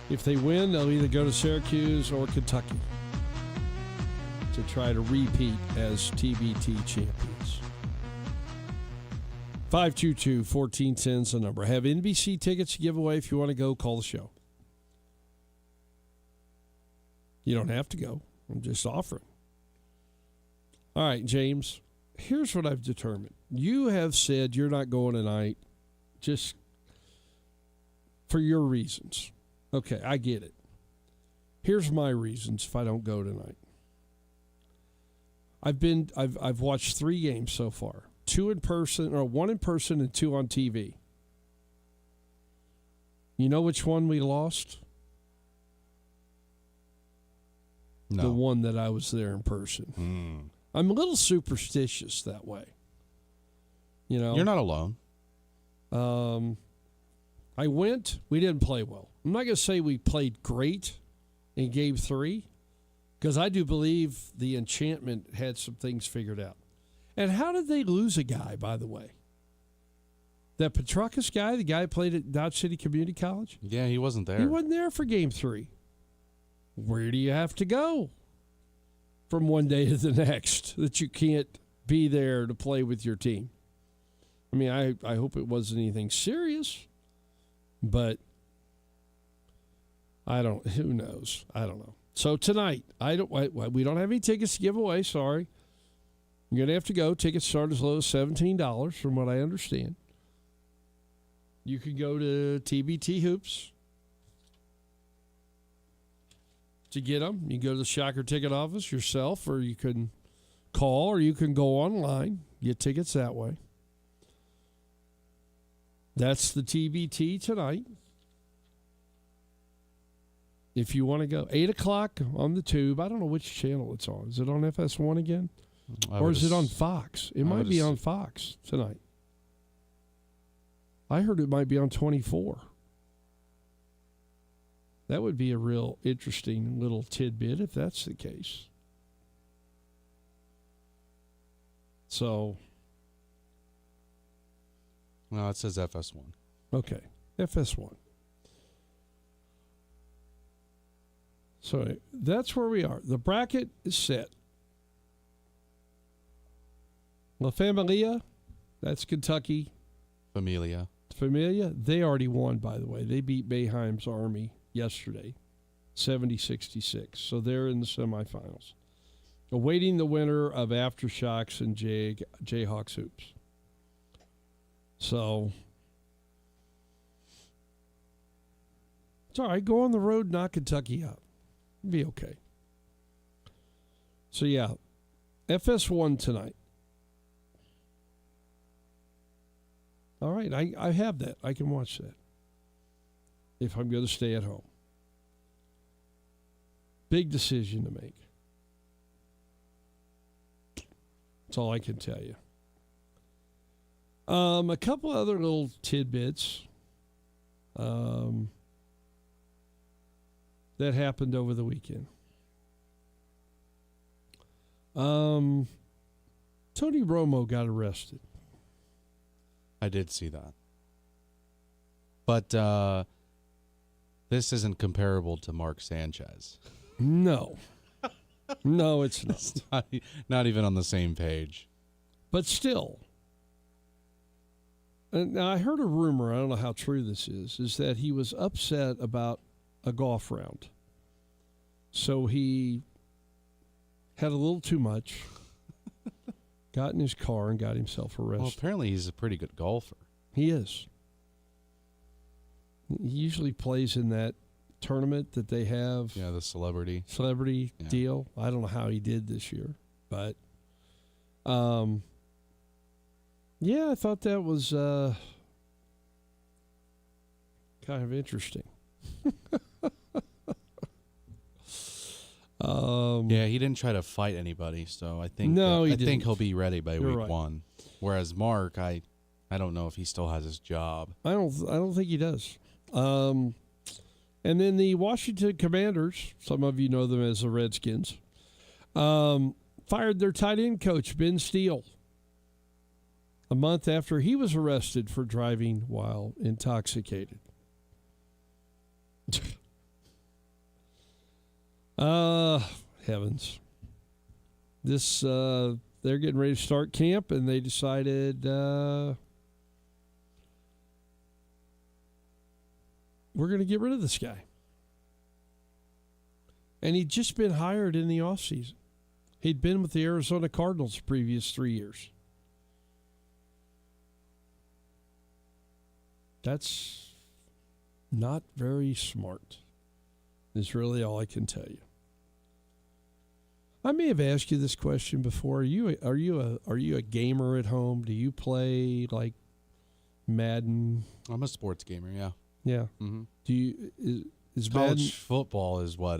Speaker 1: If they win, they'll either go to Syracuse or Kentucky to try to repeat as TBT champions. 522-1410 is the number. Have NBC tickets to give away. If you want to go, call the show. You don't have to go. I'm just offering. All right, James, here's what I've determined. You have said you're not going tonight just for your reasons. Okay, I get it. Here's my reasons if I don't go tonight. I've watched 3 games so far. 2 in person, or 1 in person and 2 on TV. You know which one we lost?
Speaker 2: No.
Speaker 1: The one that I was there in person. I'm a little superstitious that way. You know,
Speaker 2: you're not alone.
Speaker 1: I went. We didn't play well. I'm not going to say we played great in Game 3, because I do believe the enchantment had some things figured out. And how did they lose a guy, by the way? That Petrakis guy, the guy who played at Dodge City Community College?
Speaker 2: Yeah, he wasn't there.
Speaker 1: He wasn't there for Game 3. Where do you have to go from one day to the next that you can't be there to play with your team? I mean, I hope it wasn't anything serious, but who knows? I don't know. So tonight, we don't have any tickets to give away, sorry. You're going to have to go. Tickets start as low as $17, from what I understand. You can go to TBT Hoops to get them. You can go to the Shocker ticket office yourself, or you can call, or you can go online, get tickets that way. That's the TBT tonight. If you want to go. 8 o'clock on the tube. I don't know which channel it's on. Is it on FS1 again? Or is it on Fox? It might be on Fox tonight. I heard it might be on 24. That would be a real interesting little tidbit if that's the case. So.
Speaker 2: No, it says FS1.
Speaker 1: Okay, FS1. So that's where we are. The bracket is set. La Familia, that's Kentucky.
Speaker 2: Familia,
Speaker 1: they already won, by the way. They beat Boeheim's Army yesterday, 70-66. So they're in the semifinals. Awaiting the winner of Aftershocks and Jayhawks Hoops. So it's all right. Go on the road, knock Kentucky out. It'll be okay. So, yeah, FS1 tonight. All right, I have that. I can watch that if I'm going to stay at home. Big decision to make. That's all I can tell you. A couple other little tidbits that happened over the weekend. Tony Romo got arrested.
Speaker 2: I did see that. But this isn't comparable to Mark Sanchez.
Speaker 1: No. No, it's not.
Speaker 2: It's not even on the same page.
Speaker 1: But still. Now, I heard a rumor, I don't know how true this is that he was upset about a golf round. So he had a little too much, got in his car, and got himself arrested.
Speaker 2: Well, apparently he's a pretty good golfer.
Speaker 1: He is. He usually plays in that tournament that they have.
Speaker 2: Yeah, the celebrity
Speaker 1: deal. I don't know how he did this year, but yeah, I thought that was kind of interesting.
Speaker 2: Yeah, he didn't try to fight anybody, so I think
Speaker 1: I
Speaker 2: think he'll be ready by week
Speaker 1: right.
Speaker 2: 1. Whereas Mark, I don't know if he still has his job.
Speaker 1: I don't think he does. And then the Washington Commanders, some of you know them as the Redskins, fired their tight end coach, Ben Steele. a month after he was arrested for driving while intoxicated. Heavens. This, they're getting ready to start camp, and they decided, we're going to get rid of this guy. And he'd just been hired in the offseason. He'd been with the Arizona Cardinals the previous 3 years. That's not very smart, is really all I can tell you. I may have asked you this question before. Are you a gamer at home? Do you play like Madden?
Speaker 2: I'm a sports gamer, yeah.
Speaker 1: Yeah.
Speaker 2: Mm-hmm.
Speaker 1: Do you is
Speaker 2: college
Speaker 1: Madden
Speaker 2: football is what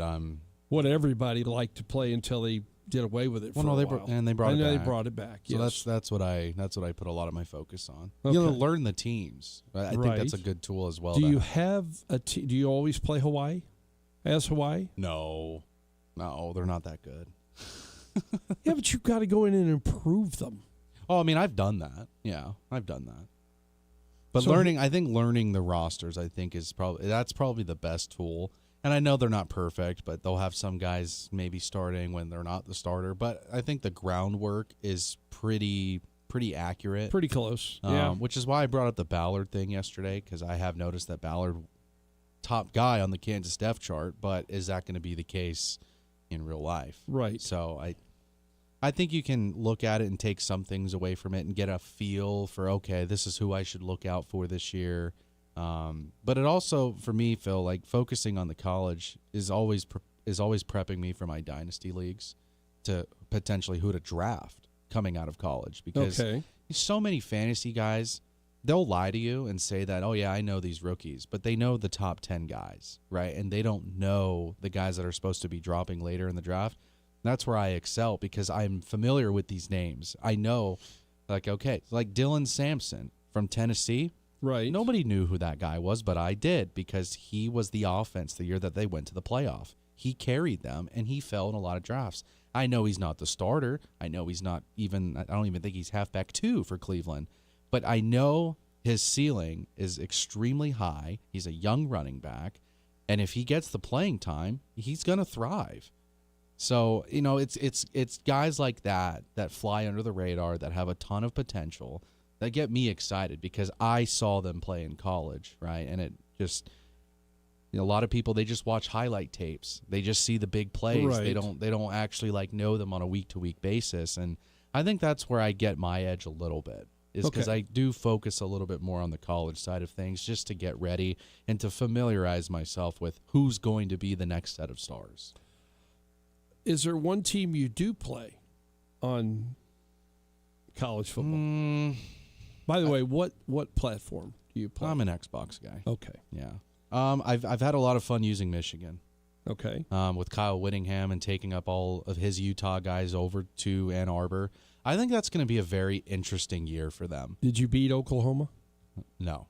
Speaker 1: everybody liked to play until they did away with it for a while.
Speaker 2: They brought it back.
Speaker 1: They brought it back.
Speaker 2: So
Speaker 1: yes.
Speaker 2: that's what I put a lot of my focus on.
Speaker 1: Okay.
Speaker 2: You know, learn the teams. I think that's a good tool as well.
Speaker 1: Do you have do you always play Hawaii? As Hawaii?
Speaker 2: No, they're not that good.
Speaker 1: Yeah, but you've got to go in and improve them.
Speaker 2: Oh, I mean, I've done that. Yeah, I've done that. But
Speaker 1: So-
Speaker 2: learning the rosters, I think that's probably the best tool. And I know they're not perfect, but they'll have some guys maybe starting when they're not the starter. But I think the groundwork is pretty accurate.
Speaker 1: Pretty close. Yeah.
Speaker 2: Which is why I brought up the Ballard thing yesterday, because I have noticed that Ballard, top guy on the Kansas depth chart, but is that going to be the case in real life?
Speaker 1: Right.
Speaker 2: So I think you can look at it and take some things away from it and get a feel for, okay, this is who I should look out for this year. But it also, for me, Phil, like focusing on the college is always prepping me for my dynasty leagues to potentially who to draft coming out of college, because so many fantasy guys, they'll lie to you and say that, oh yeah, I know these rookies, but they know the top 10 guys, right? And they don't know the guys that are supposed to be dropping later in the draft. That's where I excel, because I'm familiar with these names. I know, like Dylan Sampson from Tennessee.
Speaker 1: Right.
Speaker 2: Nobody knew who that guy was, but I did, because he was the offense the year that they went to the playoff. He carried them, and he fell in a lot of drafts. I know he's not the starter. I know he's not even – I don't even think he's halfback 2 for Cleveland. But I know his ceiling is extremely high. He's a young running back, and if he gets the playing time, he's going to thrive. So, you know, it's guys like that fly under the radar, that have a ton of potential, that get me excited, because I saw them play in college, right? And it just, you know, a lot of people, they just watch highlight tapes. They just see the big plays.
Speaker 1: Right.
Speaker 2: They don't actually like know them on a week-to-week basis. And I think that's where I get my edge a little bit, is because I do focus a little bit more on the college side of things, just to get ready and to familiarize myself with who's going to be the next set of stars.
Speaker 1: Is there one team you do play on college football? By the way, what platform do you play?
Speaker 2: I'm an Xbox guy.
Speaker 1: Okay.
Speaker 2: Yeah. I've had a lot of fun using Michigan.
Speaker 1: Okay.
Speaker 2: With Kyle Whittingham and taking up all of his Utah guys over to Ann Arbor. I think that's going to be a very interesting year for them.
Speaker 1: Did you beat Oklahoma?
Speaker 2: No.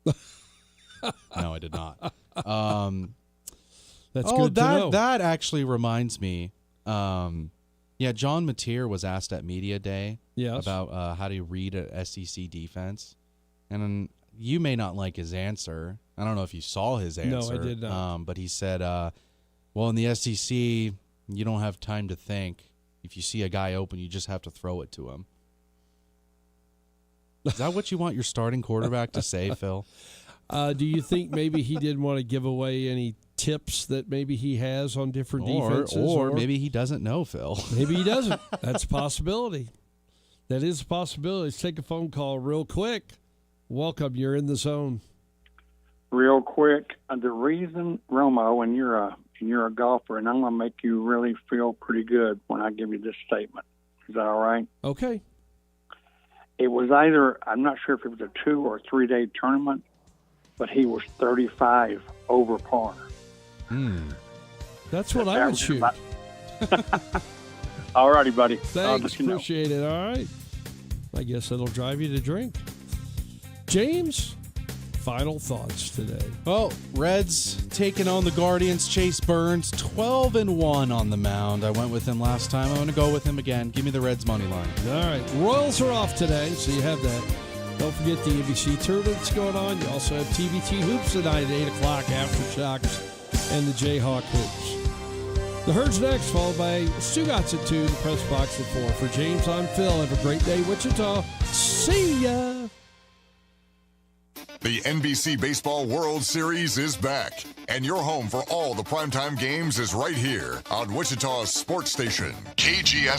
Speaker 2: No, I did not.
Speaker 1: That's good to know.
Speaker 2: That actually reminds me. Yeah, John Mateer was asked at Media Day about how to read an SEC defense. And you may not like his answer. I don't know if you saw his answer.
Speaker 1: No, I did not.
Speaker 2: But he said, well, in the SEC, you don't have time to think. If you see a guy open, you just have to throw it to him. Is that what you want your starting quarterback to say, Phil?
Speaker 1: Do you think maybe he didn't want to give away any tips that maybe he has on different defenses?
Speaker 2: Or maybe he doesn't know, Phil.
Speaker 1: Maybe he doesn't. That's a possibility. That is a possibility. Let's take a phone call real quick. Welcome. You're in the zone.
Speaker 12: Real quick, the reason, Romo, and you're a golfer, and I'm going to make you really feel pretty good when I give you this statement. Is that all right?
Speaker 1: Okay.
Speaker 12: It was either, I'm not sure if it was a 2 or 3 day tournament, but he was 35 over par.
Speaker 1: That's what I would shoot.
Speaker 12: All righty, buddy.
Speaker 1: Thanks. Appreciate it. All right. I guess it'll drive you to drink. James, final thoughts today?
Speaker 2: Well, Reds taking on the Guardians. Chase Burns, 12-1 on the mound. I went with him last time. I'm going to go with him again. Give me the Reds money line.
Speaker 1: All right. Royals are off today, so you have that. Don't forget the NBC tournament's going on. You also have TBT Hoops tonight at 8 o'clock, Aftershocks and the Jayhawk Hoops. The Herd's next, followed by Stugatz at 2, the Press Box at 4. For James, I'm Phil. Have a great day, Wichita. See ya!
Speaker 5: The NBC Baseball World Series is back, and your home for all the primetime games is right here on Wichita's sports station, KGS.